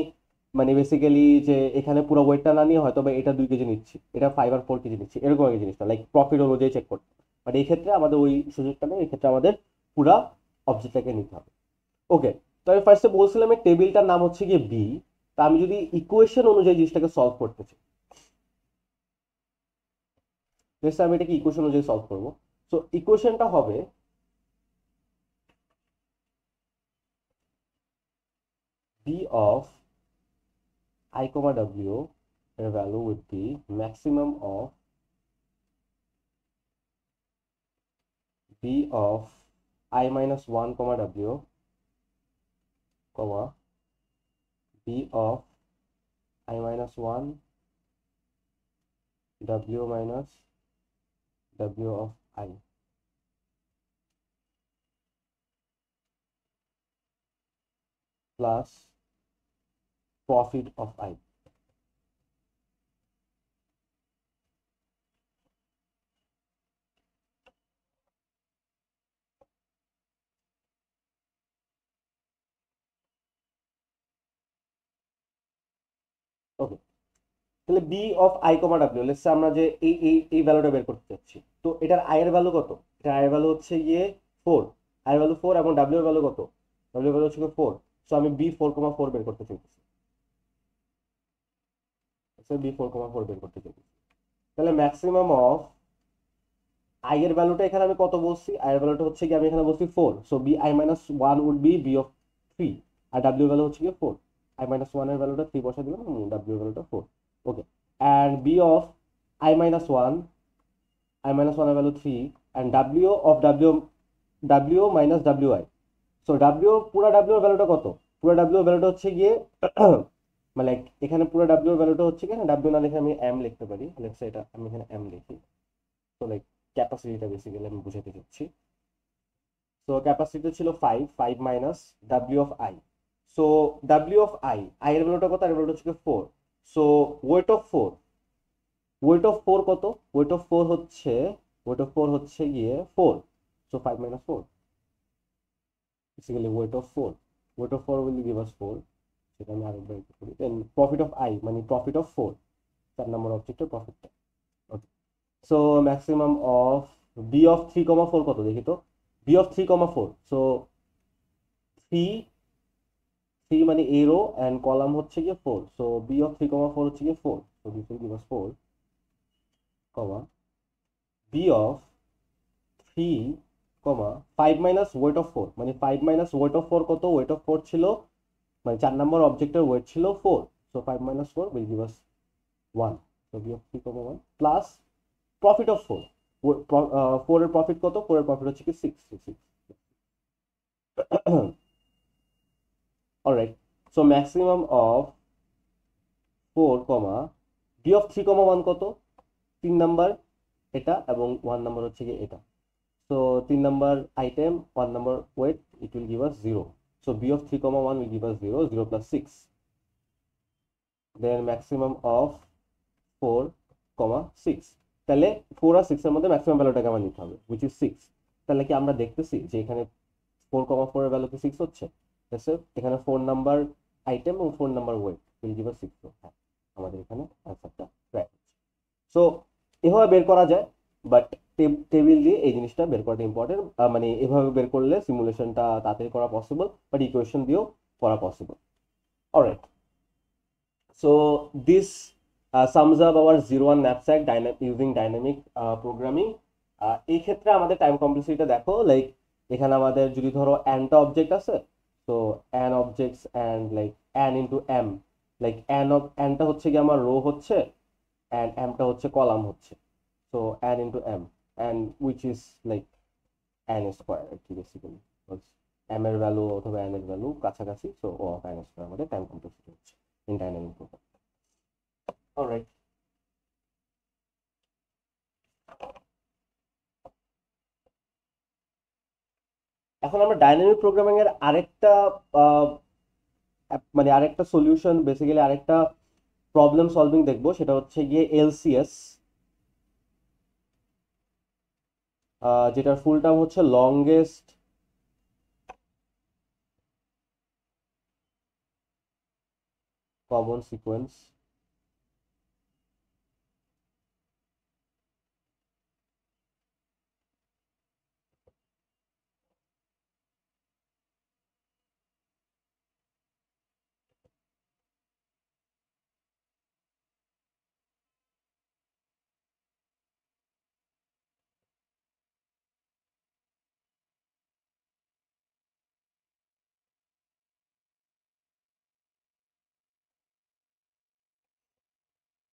মানে বেসিক্যালি যে এখানে পুরো ওয়েটটা না নিয়ে হয়তো বা এটা 2 কেজি নিচ্ছি, এটা 5 আর 4 কেজি নিচ্ছি, এরকম একটা জিনিসটা লাইক প্রফিট অনুযায়ী চেক করতে। বাট এই ক্ষেত্রে আমাদের ওই সুযোগটা নেই, এই ক্ষেত্রে আমাদের পুরো অবজেক্টটাকে নিতে হবে। ওকে, তো আমি ফার্স্টে বলছিলাম এই টেবিলটার নাম হচ্ছে গিয়ে বি। তা আমি যদি ইকুয়েশন অনুযায়ী জিনিসটাকে সলভ করতে চাই, আমি এটাকে ইকুয়েশন অনুযায়ী সলভ করবো। সো ইকুয়েশনটা হবে b of I comma w এর value will be maximum of b of I minus 1 comma w comma b of I minus 1 w minus w of I plus profit of I। Okay, তাহলে B of I comma W, let's say আমরা যে এই ভ্যালুটা বের করতে চাচ্ছি। তো এটার আই এর ভ্যালু কত? এটার আই এর ভ্যালু হচ্ছে গিয়ে 4, আই এর ভ্যালু 4, এবং ডাব্লিউ এর ভ্যালু কত? ডাব্লিউ এর ভ্যালু হচ্ছে 4। সো আমি বি 4,4 বের করতে চাইতেছি। বি 4,4 বের করতে চাইতেছি। তাহলে ম্যাক্সিমাম অফ আই এর ভ্যালুটা এখানে আমি কত বলছি? আই এর ভ্যালুটা হচ্ছে কি আমি এখানে বলছি 4। So B I minus 1 would be B of 3, আর ডাব্লিউ এর ভ্যালু হচ্ছে কি 4। আই মাইনাস 1 এর ভ্যালুটা 3 বসা দিলাম, ডাব্লিউ এর ভ্যালুটা 4। ওকে, and b of I minus 1, I minus 1 value 3, and w minus wi. So w পুরা w এর ভ্যালুটা কত? পুরা w এর ভ্যালুটা হচ্ছে গিয়ে মানে এখানে পুরো ডাব্লিউ এর ভ্যালুটা হচ্ছে কি না, ডাব্লিউ না লিখে আমি এম লিখতে পারি, লেটস সে এটা আমি এখানে এম লিখি। তো লাইক ক্যাপাসিটিটা বেসিক্যালি আমি বুঝাতে চাচ্ছি। সো ক্যাপাসিটি ছিল 5, 5 minus W of I. So W of I, I এর ভ্যালুটা কত, আর এর ভ্যালুটা হচ্ছে 4। So wait of 4, weight of 4 কত, ওয়েট অফ 4 হচ্ছে, ওয়েট অফ 4 হচ্ছে গিয়ে 4। So 5 minus 4, basically weight of 4, weight of 4 will give us 4। সেটা আমি আরেকবার একটু করি। দেন প্রফিট অফ আই মানে প্রফিট অফ 4, 4 নম্বর অবজেক্টের প্রফিটটা। Okay, so maximum of B of 3,4 কত দেখি তো, বি অফ 3,4। সো 3, 3 মানে এরো অ্যান্ড কলাম হচ্ছে গিয়ে 4। সো বি অফ 3,4 হচ্ছে গিয়ে 4। So this will give us 4, comma B of 3, comma 5 minus weight of 4, মানে 5 মাইনাস ওয়েট অফ 4 কত, ওয়েট অফ 4 ছিল, মানে 4 নম্বর অবজেক্টের ওয়েট ছিল 4। So 5 minus 4 will give us 1। So B of 3,1 plus profit of 4, 4 এর profit কত, 4 এর profit হচ্ছে কি 6, 6। Alright, so maximum of 4, comma B of 3,1 কত, 3 নাম্বার এটা এবং 1 নাম্বার হচ্ছে কি এটা। So 3 number item 1 number weight, it will give us 0। So B of 3,1 will give us 0, 0 plus 6। Then maximum of 4, 6। তাহলে 4 আর 6 এর মধ্যে ম্যাক্সিমাম ভ্যালুটাকে আমার নিতে হবে, উইচ ইজ 6। তাহলে কি আমরা দেখতেছি যে এখানে 4,4 এর ভ্যালু কি 6 হচ্ছে? এখানে 4 নাম্বার আইটেম এবং 4 number weight will give us 6। হ্যাঁ, আমাদের এখানে অ্যান্সারটা রাইট। সো এভাবে বের করা যায়, বাট টেবিল দিয়ে এই জিনিসটা বের করাটা ইম্পর্টেন্ট। মানে এভাবে বের করলে সিমুলেশনটা তাড়াতাড়ি করা পসিবল, বাট ইকুয়েশন দিয়েও করা possible. Alright, so this sums up our 01 knapsack using dynamic programming. এই ক্ষেত্রে আমাদের টাইম কমপ্লেক্সিটিটা দেখো, লাইক এখানে আমাদের যদি ধরো nটা অবজেক্ট আছে, তো n objects and like n into m, like nটা হচ্ছে কি আমার রো হচ্ছে and mটা হচ্ছে কলাম হচ্ছে। So n into m and which is like n square আর কি, বেসিক্যালি m এর ভ্যালু অথবা n এর ভ্যালু কাছাকাছি। So O of n square আমাদের টাইম কমপ্লেক্সিটি হচ্ছে ইন ডাইনামিক প্রোগ্রাম। অলরাইট, এখন আমরা ডাইনামিক প্রোগ্রামিং এর আরেকটা মানে আরেকটা সলিউশন, বেসিক্যালি আরেকটা প্রবলেম সলভিং দেখবো, সেটা হচ্ছে গিয়ে এলসিএস, যেটার ফুল টার্ম হচ্ছে longest common sequence.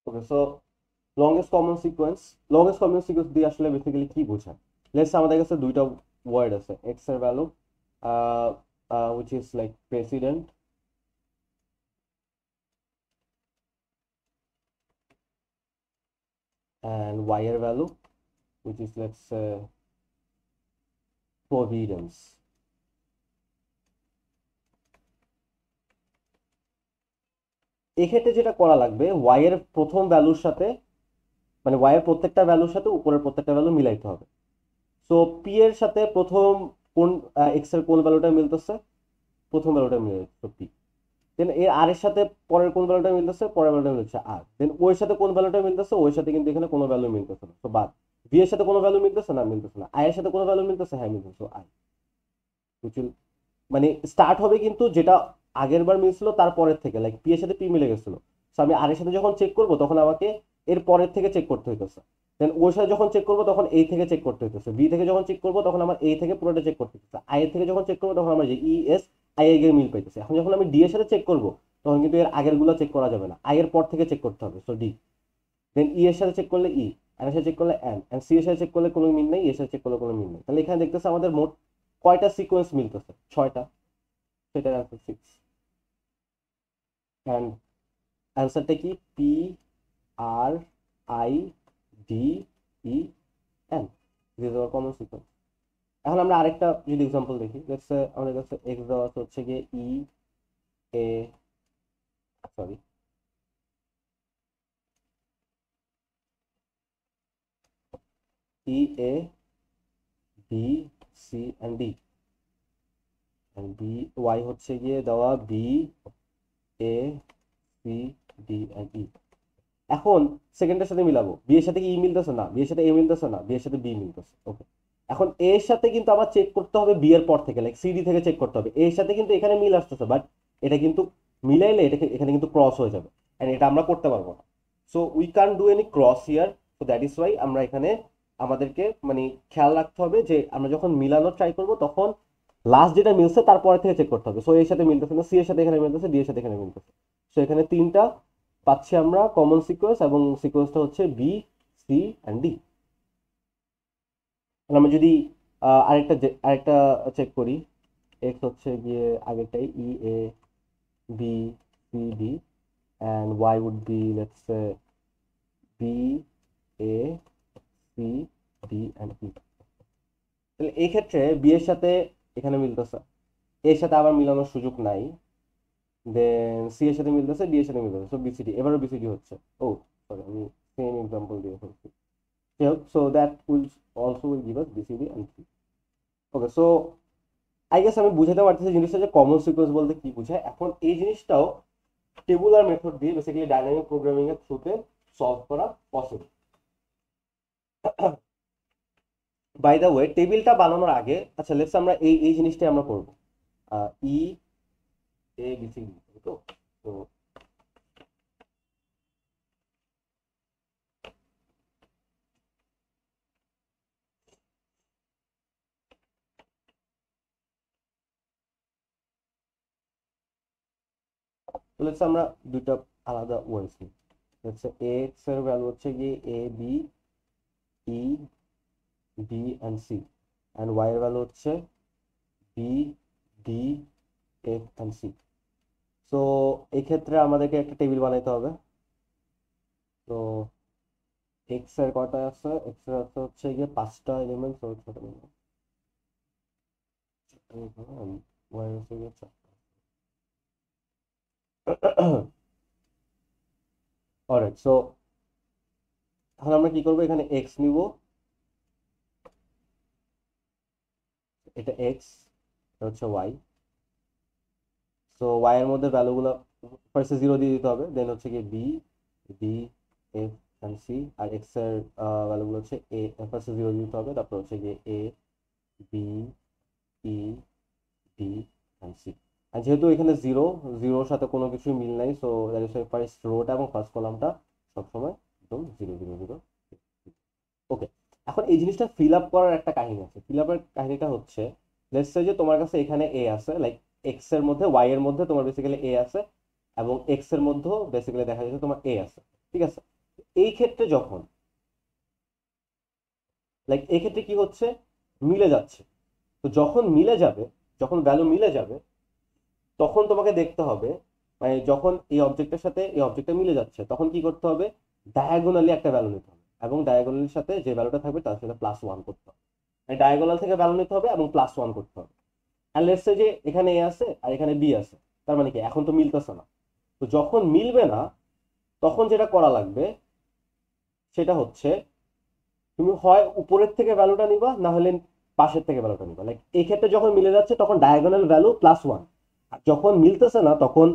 Okay, so longest common sequence দিয়ে আসলে বেসিক্যালি কি বোঝায়? লেটস আমাদের কাছে দুইটা ওয়ার্ড আছে, এক্স এর value which is like president and y এর value which is let's say providence। এক্ষেত্রে যেটা করা লাগবে, y এর প্রথম ভ্যালুর সাথে, মানে y এর প্রত্যেকটা ভ্যালুর সাথে উপরের প্রত্যেকটা ভ্যালু মিলাইতে হবে। সো p এর সাথে প্রথম কোন x এর কোন ভ্যালুটা মিলতেছে, প্রথম ভ্যালুটা মিলতেছে p। দেন এর আর এর সাথে পরের কোন ভ্যালুটা মিলতেছে, পরের ভ্যালুটা মিলছে আর। দেন ওর সাথে কোন ভ্যালুটা মিলতেছে, ওর সাথে কিন্তু এখানে কোনো ভ্যালু মিলতেছে না, তো বাদ। বি এর সাথে কোনো ভ্যালু মিলতেছে না, মিলতেছে না। আই এর সাথে কোনো ভ্যালু মিলতেছে, হ্যাঁ মিলতেছে, আই। মানে স্টার্ট হবে কিন্তু যেটা আগের বার মিলছিল তার পরের থেকে, লাইক পি এর সাথে পি মিলে গেছিল। সো আমি আর এর সাথে যখন চেক করব তখন আমাকে এর পরের থেকে চেক করতে হইতেছে। দেন ওর সাথে যখন চেক করবো তখন এই থেকে চেক করতে হইতেছে। বি থেকে যখন চেক করবো তখন আমার এই থেকে পুরোটা চেক করতে হইতেছে। আই এর থেকে যখন চেক করবো তখন আমার যে ই এস আই এর মিল পাইতেছে। এখন যখন আমি ডি এর সাথে চেক করবো তখন কিন্তু এর আগের গুলো চেক করা যাবে না, আই এর পর থেকে চেক করতে হবে, সো ডি। দেন ই এর সাথে চেক করলে ই, এর সাথে চেক করলে এন সি এর সাথে চেক করলে কোনো মিল নেই, এর সাথে চেক করলে কোনো মিল নেই। তাহলে এখানে দেখতেছে আমাদের মোট কয়টা সিকোয়েন্স মিলতেছে, 6টা। সেটার অ্যান্সার 6। অ্যান্ড অ্যান্সারটা কি? P R I D E N, this is our common sequence. এখন আমরা আরেকটা যদি এক্সাম্পল দেখি, লেটস সে আমাদের কাছে এক্স দেওয়া আছে হচ্ছে গিয়ে E A sorry E A B C and D, B Y হচ্ছে গিয়ে দেওয়া B A C D and E. এখন সেকেন্ডের সাথে মিলাবো, বি এর সাথে কি ই মিলতেছে না, বি এর সাথে এ মিলতেছে না, বি এর সাথে বি মিলতেছে। ওকে, এখন এ এর সাথে কিন্তু আবার চেক করতে হবে বি এর পর থেকে, লাইক সি ডি থেকে চেক করতে হবে। এ এর সাথে কিন্তু এখানে মিল আসতেছে, বাট এটা কিন্তু মিলাইলে এটা এখানে কিন্তু ক্রস হয়ে যাবে, এন্ড এটা আমরা করতে পারবো না। So we can do any cross here. So that is Y আমরা এখানে আমাদেরকে মানে খেয়াল রাখতে হবে যে আমরা যখন মিলানো ট্রাই করব তখন লাস্ট যেটা মিলছে তারপরে থেকে চেক করতে হবে। সো এর সাথে মিলতেছে না, সি এর সাথে এখানে মিলতেছে, ডি এর সাথে এখানে মিলতেছে। সো এখানে তিনটা পাচ্ছি আমরা কমন সিকোয়েন্স, এবং সিকোয়েন্সটা হচ্ছে বি সি অ্যান্ড ডি। আমরা যদি আরেকটা চেক করি, এক্স হচ্ছে গিয়ে আগেরটাই E A B C D and Y would be let's say B A C D and E. তাহলে এই ক্ষেত্রে বি এর সাথে এখানে মিলতেছে, এর সাথে আবার মিলানোর সুযোগ নাই, দেন সি এর সাথে মিলতেছে, ডি এর সাথে মিলতেছে, সো বিসিডি, এবারও বিসিডি হচ্ছে। ও সরি, আমি সেম এক্সাম্পল দিয়ে ফেলছি। So that will also will give us BCD and C. Okay, so I guess আমি বুঝাতে পারতেছি জিনিসটা যে কমন সিকোয়েন্স বলতে কি বোঝায়। এখন এই জিনিসটাও টেবুলার মেথড দিয়ে বেসিক্যালি ডাইনামিক প্রোগ্রামিং এর থ্রুতে সলভ করা পসিবল। বাই দ্য ওয়ে, টেবিলটা বানানোর আগে আচ্ছা লেটস আমরা এই জিনিসটাই আমরা করব, ই এ বি সি ডি। তো তো লেটস আমরা দুইটা আলাদা ওয়ার্ডস নিই। লেটস এক্স এর ভ্যালু হচ্ছে কি A B E B and C, and Y এর ভ্যালু হচ্ছে B D F and C. So এই ক্ষেত্রে আমাদেরকে একটা টেবিল বানাইতে হবে। তো এক্স এর কয়টা আছে, এক্স এর আছে হচ্ছে গিয়ে 5টা এলিমেন্ট, ওয়াই হচ্ছে গিয়ে 4টা। অলরাইট, সো এখন আমরা কি করবো, এখানে এক্স নিব, এটা এক্স, এটা হচ্ছে ওয়াই। সো ওয়াই এর মধ্যে ভ্যালুগুলো ফার্স্টে 0 দিয়ে দিতে হবে, দেন হচ্ছে গিয়ে B D F and C, আর এক্স এর ভ্যালুগুলো হচ্ছে এ, ফার্স্টে 0 দিতে হবে, তারপর হচ্ছে গিয়ে A B E D and C. আর যেহেতু এখানে জিরোর সাথে কোনো কিছু মিল নাই, সো দ্যাট ইজ ফার্স্ট রোটা এবং ফার্স্ট কলামটা সবসময় একদম 0 0 0। ওকে, এখন এই জিনিসটা ফিল আপ করার একটা কাহিনী আছে। ফিল আপের কাহিনীটা হচ্ছে, লেটস সে যে তোমার কাছে এখানে এ আছে, লাইক এক্স এর মধ্যে ওয়াই এর মধ্যে তোমার বেসিক্যালি এ আছে, এবং এক্স এর মধ্যেও বেসিক্যালি দেখা যাচ্ছে তোমার এ আছে, ঠিক আছে। এই ক্ষেত্রে যখন লাইক এই ক্ষেত্রে কি হচ্ছে, মিলে যাচ্ছে। তো যখন মিলে যাবে, যখন ভ্যালু মিলে যাবে, তখন তোমাকে দেখতে হবে মানে যখন এই অবজেক্টের সাথে এই অবজেক্টটা মিলে যাচ্ছে তখন কি করতে হবে, ডায়াগোনালি একটা ভ্যালু নিতে হবে, এবং ডায়াগোনালির সাথে যে ভ্যালুটা থাকবে তার সাথে +1 করতে হবে। মানে ডায়াগোনাল থেকে ভ্যালু নিতে হবে এবং +1 করতে হবে। আর লেটস সে যে এখানে এ আছে আর এখানে বি আছে, তার মানে কি এখন তো মিলতেছে না। তো যখন মিলবে না তখন যেটা করা লাগবে সেটা হচ্ছে তুমি হয় উপরের থেকে ভ্যালুটা নিবা, না হলে পাশের থেকে ভ্যালুটা নিবা। লাইক এই ক্ষেত্রে যখন মিলে যাচ্ছে তখন ডায়াগোনাল ভ্যালু +1, আর যখন মিলতেছে না তখন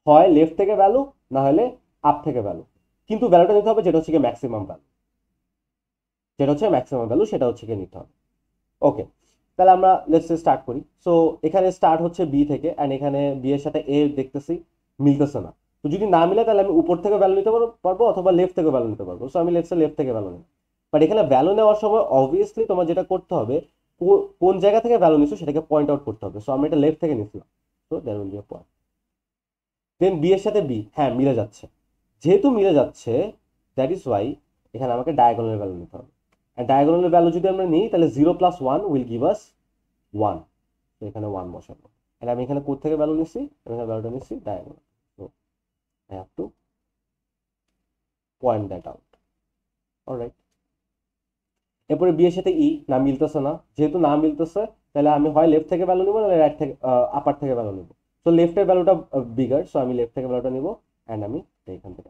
হয় লেফট থেকে ভ্যালু, না হলে আপ থেকে ভ্যালু, কিন্তু ভ্যালুটা নিতে হবে যেটা হচ্ছে ম্যাক্সিমাম ভ্যালু, যেটা হচ্ছে ম্যাক্সিমাম ভ্যালু সেটা হচ্ছে নিতে হবে। ওকে, তাহলে আমরা লেটস স্টার্ট করি। সো এখানে স্টার্ট হচ্ছে বি থেকে, এন্ড এখানে বি এর সাথে এ দেখতেছি মিলতেছে না। তো যদি না মিলে তাহলে আমি উপর থেকে ভ্যালু নিতে পারবো অথবা লেফট থেকে ভ্যালু নিতে পারবো। সো আমি লেফট থেকে ভ্যালু নিই। বাট এখানে ভ্যালু নেওয়ার সময় অবভিয়াসলি তোমার যেটা করতে হবে, কোন জায়গা থেকে ভ্যালু নিছো সেটাকে পয়েন্ট আউট করতে হবে। সো আমি এটা লেফট থেকে নিছিলাম, so that will be a point. Then B এর সাথে বি, হ্যাঁ মিলে যাচ্ছে, যেহেতু মিলে যাচ্ছে দ্যাট ইজ ওয়াই এখানে আমাকে ডায়াগোনাল ভ্যালু নিতে হবে। আর ডায়াগোনাল ভ্যালু যদি আমরা নিই তাহলে 0 + 1 উইল গিভ আস 1। তো এখানে 1 বসাবো। আর আমি এখানে কোথা থেকে ভ্যালু নিচ্ছি, আমি এখানে ভ্যালুটা নিচ্ছি ডায়াগোনাল। তো I have to point that out. Alright, এরপরে বি এর সাথে ই না মিলতেছে না, যেহেতু না মিলতেছে তাহলে আমি হয় লেফট থেকে ভ্যালু নিবো নাহলে রাইট থেকে আপার থেকে ভ্যালু নিবো। সো লেফটের ভ্যালুটা বিগার, সো আমি লেফট থেকে ভ্যালুটা নিবো অ্যান্ড আমি এখান থেকে।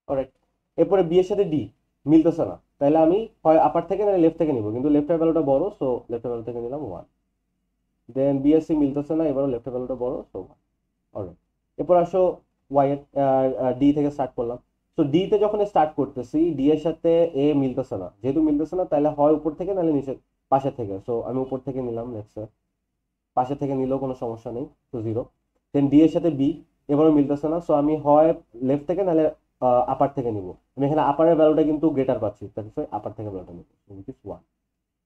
অলরাইট, এরপরে বি এর সাথে ডি মিলতেছে না, তাহলে আমি হয় আপার থেকে নাহলে লেফট থেকে নিবো, কিন্তু লেফটের ভ্যালুটা বড়, সো লেফটের ভ্যালু থেকে নিলাম 1। দেন বি এর সি মিলতেছে না, এবারও লেফটের ভ্যালুটা বড়, সো 1। অলরাইট, এরপর আসো ওয়াই এর ডি থেকে স্টার্ট করলাম। তো ডি তে যখন স্টার্ট করতেছি ডি এর সাথে এ মিলতেছে না, যেহেতু মিলতেছে না তাহলে হয় উপর থেকে নাহলে নিচে পাশে থেকে, সো আমি উপর থেকে নিলাম, লেটস পাশে থেকে নিলেও কোনো সমস্যা নেই, তো 0। দেন ডি এর সাথে বি এবারও মিলতেছে না, সো আমি হয় লেফট থেকে নাহলে আপার থেকে নিব। আমি এখানে আপারের ভ্যালুটা কিন্তু গ্রেটার পাচ্ছি, তাই আপার থেকে ভ্যালুটা নিব, উইচ ইজ 1।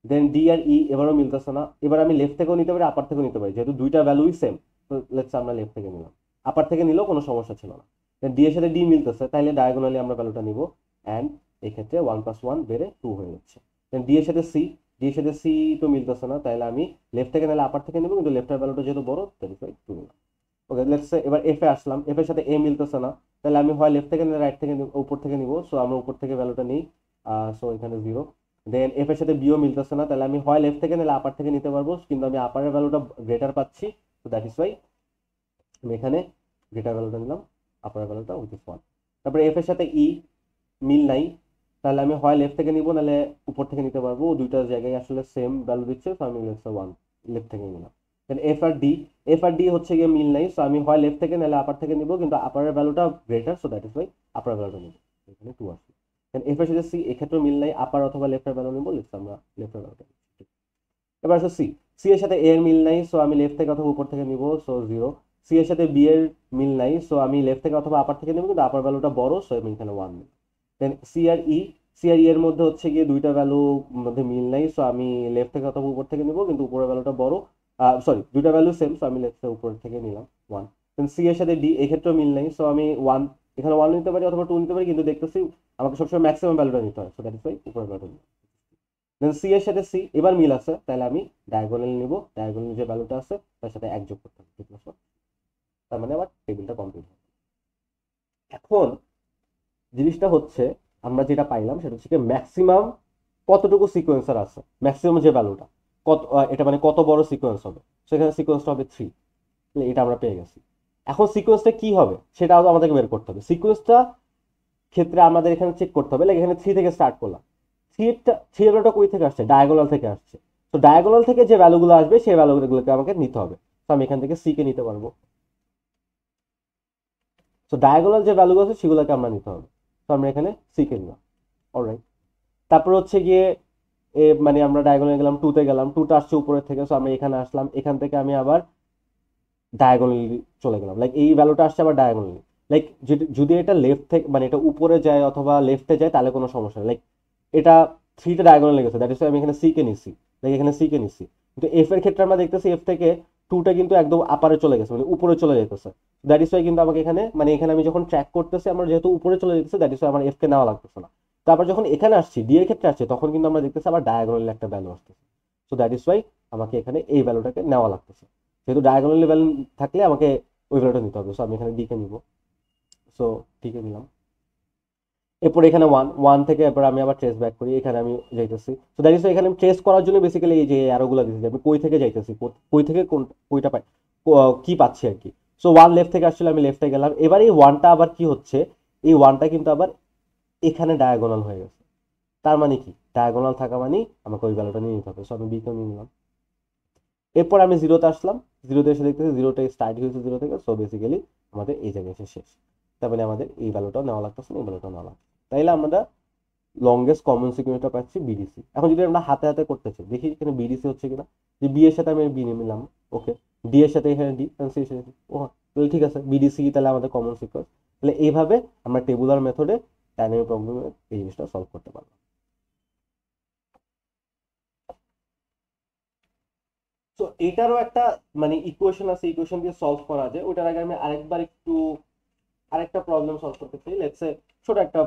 দেন ডি আর ই এবারও মিলতেছে না, এবার আমি লেফট থেকেও নিতে পারি আপার থেকেও নিতে পারি, যেহেতু দুইটা ভ্যালুই সেম, তো লেটস আমরা লেফট থেকে নিলাম, আপার থেকে নিলেও কোনো সমস্যা ছিল না। দেন ডি এর সাথে ডি মিলতেছে, তাইলে ডায়াগোনালি আমরা ভ্যালুটা নিব অ্যান্ড এই ক্ষেত্রে 1+1 বেড়ে 2 হয়ে যাচ্ছে। দেন ডি এর সাথে সি, ডি এর সাথে সি তো মিলতেছে না, তাইলে আমি লেফট থেকে নাহলে আপার থেকে নিব, কিন্তু লেফটের ভ্যালুটা যেহেতু বড় তাই 2 নিলাম। ওকে, লেটস এবার এফ এ আসলাম, এফ এর সাথে এ মিলতেছে না, তাহলে আমি হয় লেফট থেকে নাহলে রাইট থেকে উপর থেকে নিব, সো আমরা উপর থেকে ভ্যালুটা নিই, সো এখানে 0। দেন এফ এর সাথে বিও মিলতেছে না, তাহলে আমি হয় লেফট থেকে নাহলে আপার থেকে নিতে পারবো, কিন্তু আমি আপারের ভ্যালুটা গ্রেটার পাচ্ছি, তো দ্যাট ইজ ওয়াই আমি এখানে গ্রেটার ভ্যালুটা নিলাম, আপারের ভ্যালুটা উইচ ইজ 1। তারপরে এফ এর সাথে ই মিল নাই, তাহলে আমি হয় লেফট থেকে নিব নাহলে উপর থেকে নিতে পারবো, দুইটা জায়গায় আসলে সেম ভ্যালু দিচ্ছে, তো আমি লেটস 1 লেফট থেকে নিলাম। দেন F R D, F R D হচ্ছে গিয়ে মিল নাই, সো আমি হয় লেফট থেকে নাহলে আপার থেকে নিব, কিন্তু আপারের ভ্যালুটা greater, so that is Y upper ভ্যালুটা নিব, এখানে 2 আসবে। দেন এফ এর সাথে সি এক্ষেত্রেও মিল নাই, আপার অথবা লেফটের ভ্যালু নিব, লেটস আমরা লেফটের ভ্যালুটা। এবার আসো সি, সি এর সাথে এ এর মিল নাই, সো আমি লেফট থেকে অথবা উপর থেকে নিব, সো 0। সি এর সাথে বি এর মিল নাই, সো আমি লেফট থেকে অথবা আপার থেকে নিব, কিন্তু আপার ভ্যালুটা বড়, সো আমি এখানে 1 নিব। দেন সি আর ই, সি আর ই এর মধ্যে হচ্ছে গিয়ে দুইটা ভ্যালু মধ্যে মিল নাই, সো আমি লেফট থেকে অথবা উপর থেকে নিব, কিন্তু উপরের ভ্যালুটা বড়, সরি দুইটা ভ্যালু সেম, সো আমি লেফট থেকে উপর থেকে নিলাম 1। দেন সি এর সাথে ডি এক্ষেত্রেও মিল নাই, সো আমি 1 এখানে 1 নিতে পারি অথবা 2 নিতে পারি, কিন্তু দেখতেছি আমাকে সবসময় ম্যাক্সিমাম ভ্যালুটা নিতে হয়, সো দ্যাট ইজ ওয়াই উপরের ভ্যালুটা নিলাম। দেন সি এর সাথে সি এবার মিল আছে, তাহলে আমি ডায়াগোনাল নিব, ডায়াগোনাল যে ভ্যালুটা আছে তার সাথে এক যোগ করতে হবে, ঠিক আছে? তার মানে আমার টেবিলটা কমপ্লিট হবে। এখন জিনিসটা হচ্ছে আমরা যেটা পাইলাম সেটা হচ্ছে ম্যাক্সিমাম কতটুকু সিকোয়েন্সার আছে, ম্যাক্সিমাম যে ভ্যালুটা কত, এটা মানে কত বড় সিকোয়েন্স হবে, সেখানে সিকোয়েন্সটা হবে 3, এটা আমরা পেয়ে গেছি। এখন সিকোয়েন্সটা কি হবে সেটাও আমাদেরকে বের করতে হবে। সিকোয়েন্সটা ক্ষেত্রে আমাদের এখানে চেক করতে হবে, লাইক এখানে 3 থেকে স্টার্ট করলাম, থ্রি ভ্যালুটা কই থেকে আসছে, ডায়াগোনাল থেকে আসছে, তো ডায়াগোনাল থেকে যে ভ্যালুগুলো আসবে সেই ভ্যালুগুলোকে আমাকে নিতে হবে, তো আমি এখান থেকে সি কে নিতে পারবো, তো ডায়াগোনাল যে ভ্যালুগুলো আছে সেগুলোকে আমরা নিতে হবে, তো আমরা এখানে সি কে নিলাম। অলরাইট, তারপর হচ্ছে গিয়ে মানে আমরা ডায়াগোনাল গেলাম, 2 তে গেলাম, 2টা আসছে উপরের থেকে, সো আমরা এখানে আসলাম, এখান থেকে আমি আবার ডায়াগোনালি চলে গেলাম, লাইক এই ভ্যালুটা আসছে আবার ডায়াগোনালি, লাইক যদি এটা লেফট থেকে মানে এটা উপরে যায় অথবা লেফটে যায় তাহলে কোনো সমস্যা নেই, লাইক এটা 3টা ডায়াগোনাল গেছে, দ্যাট ইজ আমি এখানে সি কে নিছি, লাইক এখানে সি কে নিছি, কিন্তু এফ এর ক্ষেত্রে আমরা দেখতেছি এফ থেকে 2টা কিন্তু একদম আপারে চলে গেছে, মানে উপরে চলে যেতেছে, দ্যাট ইজ ওয়াই কিন্তু আমাকে এখানে মানে এখানে আমি যখন ট্র্যাক করতেছি আমার যেহেতু উপরে চলে যেতেছে, দ্যাট ইজ ওয়াই আমার এফ কে নেওয়া লাগতেছে না। তারপর যখন এখানে আসছি ডি এর ক্ষেত্রে আসছে তখন কিন্তু আমরা দেখতেছি আবার ডায়াগোনালি একটা ভ্যালু আসতেছে, সো দ্যাট ইজ ওয়াই আমাকে এখানে এই ভ্যালুটাকে নেওয়া লাগতেছে, যেহেতু ডায়াগোনালি ভ্যালু থাকলে আমাকে ওই ভ্যালুটা নিতে হবে, সো আমি এখানে ডি কে নিব, সো ডি কে নিলাম। এরপর এখানে 1 থেকে এরপর আমি আবার ট্রেস ব্যাক করি, এখানে আমি যাইতেছি, তো দ্যাট ইজ এখানে আমি ট্রেস করার জন্য বেসিক্যালি এই যে অ্যারোগুলো দিয়েছি, আমি কই থেকে যাইতেছি, কই থেকে কোন কইটা পাই, কি পাচ্ছি আর কি। সো 1 লেফট থেকে আসলে আমি লেফটে গেলাম, এবার এই 1টা আবার কি হচ্ছে, এই 1টা কিন্তু আবার এখানে ডায়াগোনাল হয়ে গেছে, তার মানে কি ডায়াগোনাল থাকা মানে আমাকে ওই ভ্যালুটা নিয়ে নিতে হবে, সো আমি বি কে নিয়ে নিলাম। এরপর আমি জিরোতে আসলাম, জিরোতে এসে দেখতেছি জিরোটা স্টার্ট হয়েছে জিরো থেকে, সো বেসিক্যালি আমাদের এই জায়গায় এসে শেষ, তার মানে আমাদের এই ভ্যালুটাও নেওয়া লাগতেছে না, এই ভ্যালুটাও নেওয়া লাগছে, তাইলে আমরা লংগেস্ট কমন সিকুয়েন্সটা পাচ্ছি বিডিসি। এখন যদি আমরা হাতে হাতে করতে চাই দেখি এখানে বিডিসি হচ্ছে কিনা, যে বি এর সাথে আমি বি নিয়ে নিলাম, ওকে, ডি এর সাথে এখানে ডি, সি এর সাথে ও, তাহলে ঠিক আছে বিডিসি তাহলে আমাদের কমন সিকুয়েন্স, তাহলে এইভাবে আমরা টেবুলার মেথডে ডাইনামিক প্রবলেমে এই জিনিসটা সলভ করতে পারবো। তো এটারও একটা মানে ইকুয়েশন আছে, ইকুয়েশন দিয়ে সলভ করা যায়, ওটার আগে আমি আরেকবার একটু আরেকটা প্রবলেম সলভ করতে চাই, লেটস সে ছোট একটা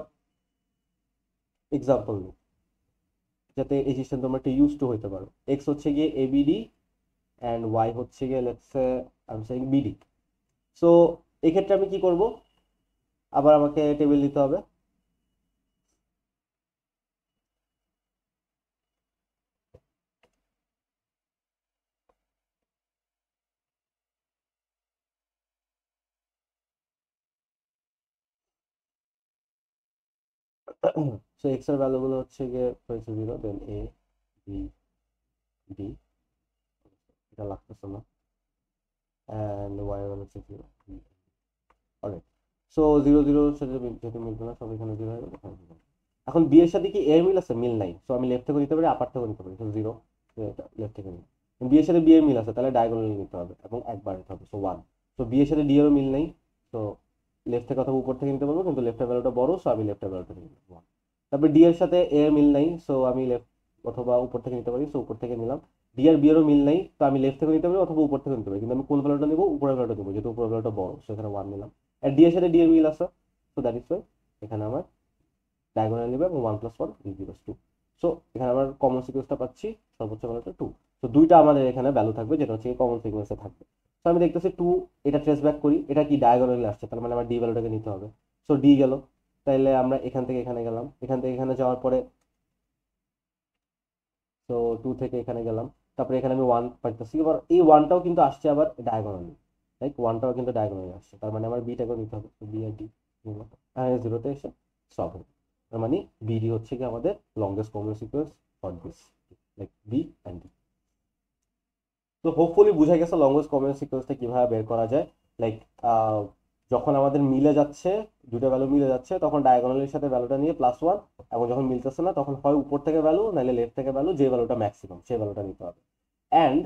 এক্সাম্পল নিই। যাতে এই জিনিসটা তোমরা একটু ইউজ টু হইতে পারো। এক্স হচ্ছে গিয়ে এবিডি অ্যান্ড ওয়াই হচ্ছে গিয়ে let's say I am saying BD. So এক্ষেত্রে আমি কি করব, আবার আমাকে টেবিল দিতে হবে। সো এক্স এর ভ্যালুগুলো হচ্ছে গিয়ে হয়েছে 0, দেন এ বি ডি, এটা লাগতেছে না, অ্যান্ড ওয়াই হচ্ছে 0। অলরাইট, সো 0 0 সাথে যেহেতু মিলবে না, সব এখানে 0 হয়ে গেল, এখানে 0। এখন বি এর সাথে কি এর মিল আছে? মিল নাই, সো আমি লেফট থেকে নিতে পারি, আপার থেকে নিতে পারি, সো 0 লেফট থেকে নিই। বি এর সাথে বি এর মিল আছে, তাহলে ডায়াগোনালি নিতে হবে এবং একবার নিতে হবে, সো 1। সো বি এর সাথে ডি এরও মিল নেই, সো লেফট থেকে অথবা উপর থেকে নিতে পারবো, কিন্তু লেফটের ভ্যালুটা বড়, সো আমি লেফটের ভ্যালুটা নিতে পারবো 1। তারপর ডি এর সাথে এ এর মিল নাই, সো আমি লেফট অথবা উপর থেকে নিতে পারি, সো উপর থেকে নিলাম। ডি আর বি এরও মিল নাই, তো আমি লেফট থেকে নিতে পারি অথবা উপর থেকে নিতে পারি, কিন্তু আমি কোন ভ্যালুটা নিবো? উপরের ভ্যালুটা নিবো, যেহেতু উপরের ভ্যালুটা বড়, সেখানে 1 নিলাম। আর ডি এর সাথে ডি এর মিল আছে, সো দ্যাট ইজ ওয়াই এখানে আমার ডায়াগোনাল নেবে এবং 1 + 1 = 2। সো এখানে আমার কমন সিকোয়েন্সটা পাচ্ছি, সর্বোচ্চ ভ্যালুটা 2। তো দুইটা আমাদের এখানে ভ্যালু থাকবে, যেটা হচ্ছে কমন সিকোয়েন্সে থাকবে। তো আমি দেখতেছি 2, এটা ট্রেস ব্যাক করি, এটা কি ডায়াগোনালি আসছে, তার মানে আমার ডি ভ্যালুটাকে নিতে হবে। সো ডি গেল, তাইলে আমরা এখান থেকে এখানে গেলাম, এখান থেকে এখানে যাওয়ার পরে সো 2 থেকে এখানে গেলাম, তারপরে এখানে আমি 1 পাইতেছি। এবার এই 1টাও কিন্তু আসছে আবার ডায়াগোনালি, লাইক 1টাও কিন্তু ডায়াগোনালি আসছে, তার মানে আমার বিটাকেও নিতে হবে, বি আর ডি নিলাম, আর 0তে এসে সলভ হবে। তার মানে বিডি হচ্ছে কি আমাদের longest common sequence for this, like B and D. তো হোপফুলি বুঝা গেছে লংগেস্ট কমন সিকোয়েন্সটা কিভাবে বের করা যায়। লাইক যখন আমাদের মিলে যাচ্ছে, দুটো ভ্যালু মিলে যাচ্ছে, তখন ডায়াগোনালের সাথে ভ্যালুটা নিয়ে +1, এবং যখন মিলতেছে না, তখন হয় উপর থেকে ভ্যালু নাহলে লেফট থেকে ভ্যালু, যে ভ্যালুটা ম্যাক্সিমাম সেই ভ্যালুটা নিতে হবে। অ্যান্ড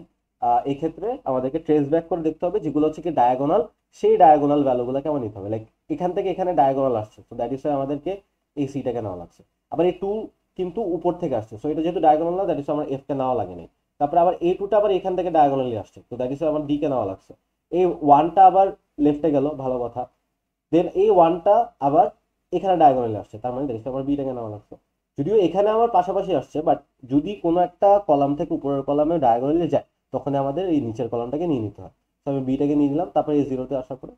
এই ক্ষেত্রে আমাদেরকে ট্রেস ব্যাক করে দেখতে হবে যেগুলো হচ্ছে কি ডায়াগোনাল, সেই ডায়াগোনাল ভ্যালুগুলোকে আমার নিতে হবে। লাইক এখান থেকে এখানে ডায়াগোনাল আসছে, তো দ্যাট ইজ আমাদেরকে এই সিটাকে নেওয়া লাগছে। আবার এই 2 কিন্তু উপর থেকে আসছে, সো এটা যেহেতু ডায়াগোনাল না, দ্যাট ইজ আমার এফ কে নেওয়া লাগেনি। তারপরে আবার এই 2টা আবার এখান থেকে ডায়াগোনালি আসছে, তো দ্যাট ইজ আমার ডি কে নেওয়া লাগছে। এই 1টা আবার লেফটে গেল, ভালো কথা। দেন এই 1টা আবার এখানে ডায়াগোনালি আসছে, তার মানে দ্যাট ইজ আমার বিটাকে নেওয়া লাগছে। যদিও এখানে আমার পাশাপাশি আসছে, বাট যদি কোনো একটা কলাম থেকে উপরের কলামে ডায়াগোনালি যায়, তখন আমাদের এই নিচের কলামটাকে নিয়ে নিতে হয়। তো আমি বিটাকে নিয়ে নিলাম, তারপরে এই 0তে আসার পরে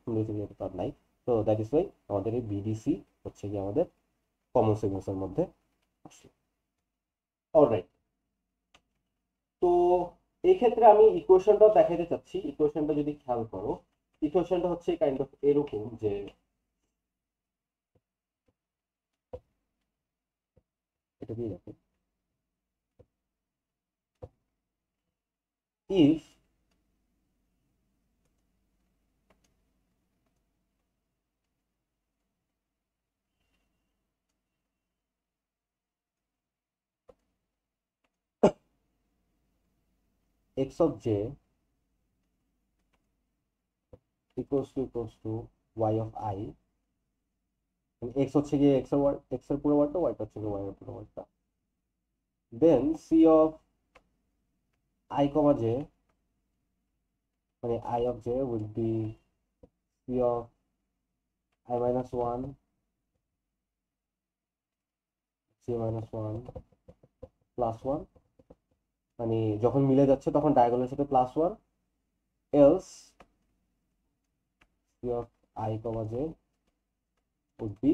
তো আর নাই। তো দ্যাট ইজ ওয়াই আমাদের এই বিডিসি হচ্ছে কি আমাদের কমন সিকোয়েন্সের মধ্যে আসলো। অলরাইট, তো এই ক্ষেত্রে আমি ইকুয়েশনটাও দেখাইতে চাচ্ছি। ইকুয়েশনটা যদি খেয়াল করো, ইকুয়েশনটা হচ্ছে কাইন্ড অফ এরকম যে এটা দিয়ে দেখো, if x of j equals to y of I, x হচ্ছে গিয়ে x এর পুরো ওয়ার্ডটা, y হচ্ছে গিয়ে y এর পুরো ওয়ার্ডটা, দেন c of I, j, মানে I of j will be c of I minus 1, c minus 1 plus 1, মানে যখন মিলে যাচ্ছে তখন ডায়াগোনালের সাথে +1, else c of I, j would be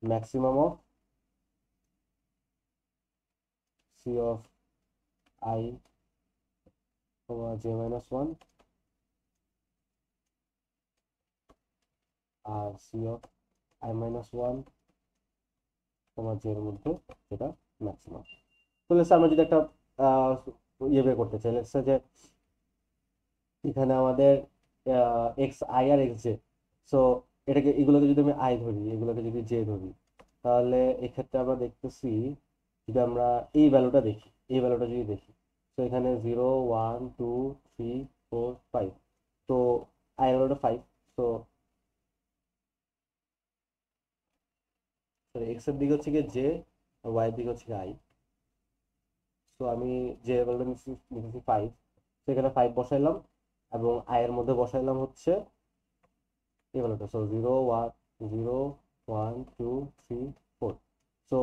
maximum of c of I, j minus 1 R c of I minus 1, j এর মধ্যে যেটা maximum. তো লেটস আমরা যদি একটা ইয়ে বের করতে চাই, লেটস যে এখানে আমাদের এক্স আই আর এক্স জে, সো এটাকে, এগুলোকে যদি আমি আই ধরি, এগুলোকে যদি জে ধরি, তাহলে এক্ষেত্রে আমরা দেখতেছি, যদি আমরা এই ভ্যালুটা দেখি, এই ভ্যালুটা যদি দেখি, তো এখানে 0 1 2 3 4 5, তো আই ভ্যালুটা 5, তো এক্স এর দিকে হচ্ছে গিয়ে জে আর ওয়াই এর দিকে হচ্ছে গিয়ে আই। তো আমি যে ভ্যালুটা নিতেছি 5, সেখানে 5 বসাইলাম এবং আই এর মধ্যে বসাইলাম হচ্ছে এই ভ্যালুটা, সো 0 1 0 1 2 3 4, সো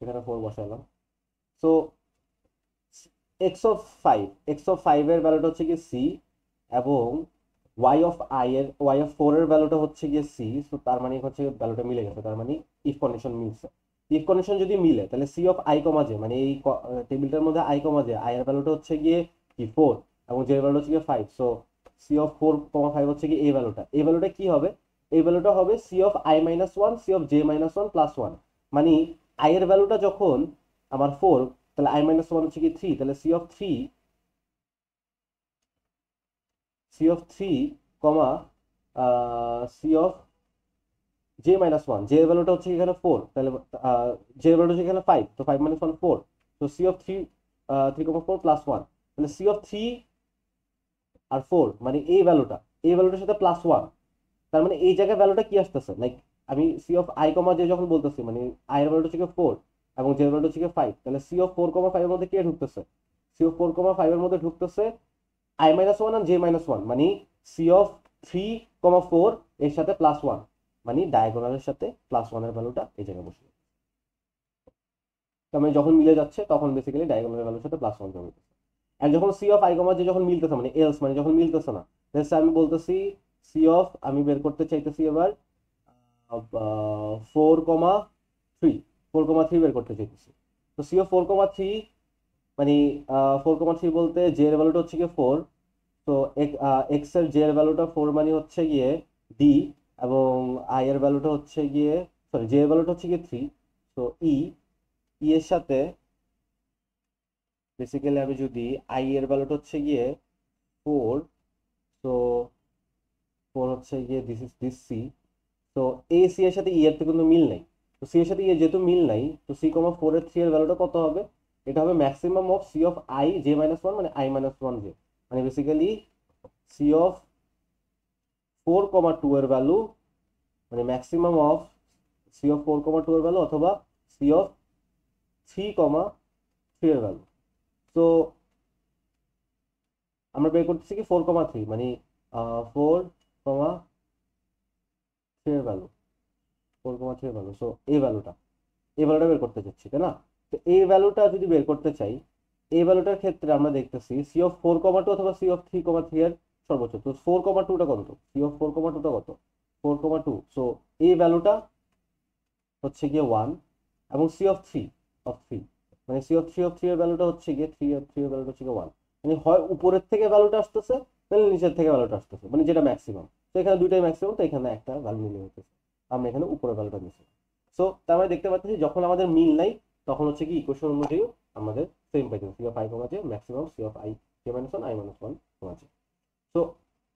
এখানে 4 বসাইলাম। সো x অফ 5 এর ভ্যালুটা হচ্ছে কি c, এবং y অফ 4 এর ভ্যালুটা হচ্ছে গিয়ে c। সো তার মানে হচ্ছে ভ্যালুটা মিলে গেছে, তার মানে ইফ কন্ডিশন মিলছে। ইফ কন্ডিশন যদি মিলে তাহলে c of i comma j, মানে এই টেবিলটার মধ্যে i কমা j, i এর ভ্যালুটা হচ্ছে গিয়ে কি 4 এবং j এর ভ্যালুটা হচ্ছে গিয়ে 5। সো c অফ 4 কমা 5 হচ্ছে কি এই ভ্যালুটা কি হবে, এই ভ্যালুটা হবে c of i minus 1 c of j minus 1 plus 1। মানে i এর ভ্যালুটা যখন আমার 4, তাহলে i মাইনাস 1 হচ্ছে কি 3, তাহলে c of 3 comma c of j minus 1, j এর ভ্যালুটা হচ্ছে এখানে 4, তাহলে j এর ভ্যালুটা হচ্ছে এখানে 5, তো 5 মাইনাস 1 4, তো c অফ 3 3,4 প্লাস 1, তাহলে c অফ 3 আর 4 মানে এই ভ্যালুটার সাথে প্লাস 1। তার মানে এই জায়গায় ভ্যালুটা কি আসতেছে, লাইক আমি C of I comma J যখন বলতেছি, মানে আই এর ভ্যালুটা হচ্ছে 4 এবং জে এর ভ্যালুটা হচ্ছে 5, তাহলে সি অফ 4,5 এর মধ্যে কে ঢুকতেছে, সি অফ 4,5 এর মধ্যে ঢুকতেছে আই মাইনাস 1 আর জে মাইনাস 1, মানে সি অফ 3,4 এর সাথে প্লাস 1, মানে ডায়াগোনালের সাথে প্লাস 1 এর ভ্যালুটা এই জায়গায় বসে। তার মানে যখন মিলে যাচ্ছে তখন বেসিক্যালি ডায়াগোনালের ভ্যালুর সাথে প্লাস 1 জমে যাচ্ছে। এন্ড যখন C of I comma J যখন মিলতেছে, মানে এলস, মানে যখন মিলতেছে না, আমি বলতেছি সি অফ, আমি বের করতে চাইতেছি এবার 4,3, 4,3 বের করতে চাইতেছি। তো সি অফ 4,3, মানে 4,3 বলতে জে এর ভ্যালুটা হচ্ছে গিয়ে 4, তো এক্স এর জে এর ভ্যালুটা 4 মানে হচ্ছে গিয়ে ডি, এবং আই এর ভ্যালুটা হচ্ছে গিয়ে, সরি, জে এর ভ্যালুটা হচ্ছে গিয়ে 3, তো ই এর সাথে বেসিক্যালি আমি যদি আই এর ভ্যালুটা হচ্ছে গিয়ে 4, তো 4 হচ্ছে গিয়ে দিস সি, তো এ সি এর সাথে ই এর তো কিন্তু মিল নাই, তো সি এর সাথে ই এর যেহেতু মিল নাই, তো সি কমা 4 এর 3 এর ভ্যালুটা কত হবে, এটা হবে maximum of C of I J minus 1, মানে আই মাইনাস 1 জে, মানে বেসিক্যালি সি অফ 4,2 এর ভ্যালু, মানে ম্যাক্সিমাম অফ সি অফ 4,2 এর ভ্যালু, অথবা সি অফ 3,3 এর ভ্যালু। তো আমরা বের করতেছি কি 4,3, মানে 4,3 এর ভ্যালু, 4,3 এর ভ্যালু, সো এই ভ্যালুটা বের করতে চাচ্ছি, তাই না? তো এই ভ্যালুটা যদি বের করতে চাই, এই ভ্যালুটার ক্ষেত্রে আমরা দেখতেছি সি অফ 4,2 অথবা সি অফ 3,3 এর সর্বোচ্চ, তো 4,2টা কত, সি অফ 4,2টা কত, 4,2, সো এই ভ্যালুটা হচ্ছে গিয়ে 1, এবং সি অফ 3 মানে সি অফ 3 এর ভ্যালুটা হচ্ছে গিয়ে 3 এর ভ্যালুটা হচ্ছে গিয়ে 1, মানে হয় উপরের থেকে ভ্যালুটা আসতেছে, তাহলে নিচের থেকে ভ্যালুটা আসতেছে, মানে যেটা ম্যাক্সিমাম। তো এখানে দুইটাই ম্যাক্সিমাম, তো এখানে একটা ভ্যালু মিলে হতেছে, আমরা এখানে উপরের ভ্যালুটা নিচ্ছি। সো তার মানে দেখতে পাচ্ছি যখন আমাদের মিল নাই, তখন হচ্ছে কি ইকুয়েশন অনুযায়ী আমাদের সেম পাইছে, C of I comma J maximum C of I J minus 1 I minus 1 comma J. So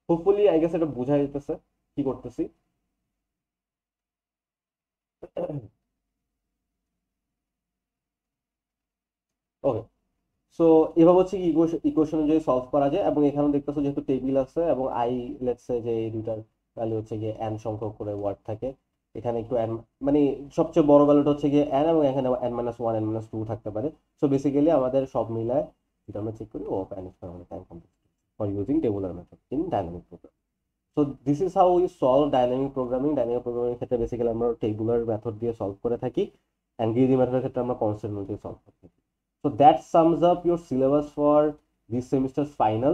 hopefully I guess এটা বোঝা যেতেছে কি করতেছি। ওকে, সো এভাবে হচ্ছে কি ইকুয়েশন অনুযায়ী সলভ করা যায়, এবং এখানে দেখতেছো যেহেতু টেবিল আছে এবং আই, লেটস সে যে এই দুইটার ভ্যালু হচ্ছে গিয়ে এন সংখ্যক করে ওয়ার্ড থাকে, এখানে একটু এন, মানে সবচেয়ে বড় ভ্যালুটা হচ্ছে গিয়ে এন, এবং এখানে এন মাইনাস 1 এন মাইনাস 2 থাকতে পারে। সো বেসিক্যালি আমাদের সব মিলায় যেটা আমরা চেক করি ও এন স্কয়ার আমাদের time complete for using tabular method in dynamic program. So this is how we solve dynamic programming ক্ষেত্রে বেসিক্যালি আমরা টেবুলার মেথড দিয়ে সলভ করে থাকি, অ্যান্ড গ্রিডি মেথডের ক্ষেত্রে আমরা কনস্ট্যান্ট অনুযায়ী সলভ করে থাকি। So that sums up your syllabus for this semester's final.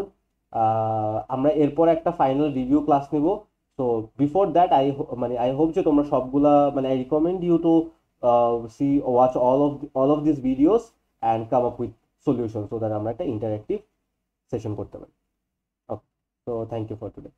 আমরা এরপর একটা ফাইনাল রিভিউ ক্লাস নিব। সো বিফোর দ্যাট মানে আই হোপ যে তোমরা সবগুলা, মানে I recommend you to see watch all of this videos and come up with solution, so that আমরা একটা ইন্টারেক্টিভ সেশন করতে পারি। Okay, so thank you for today.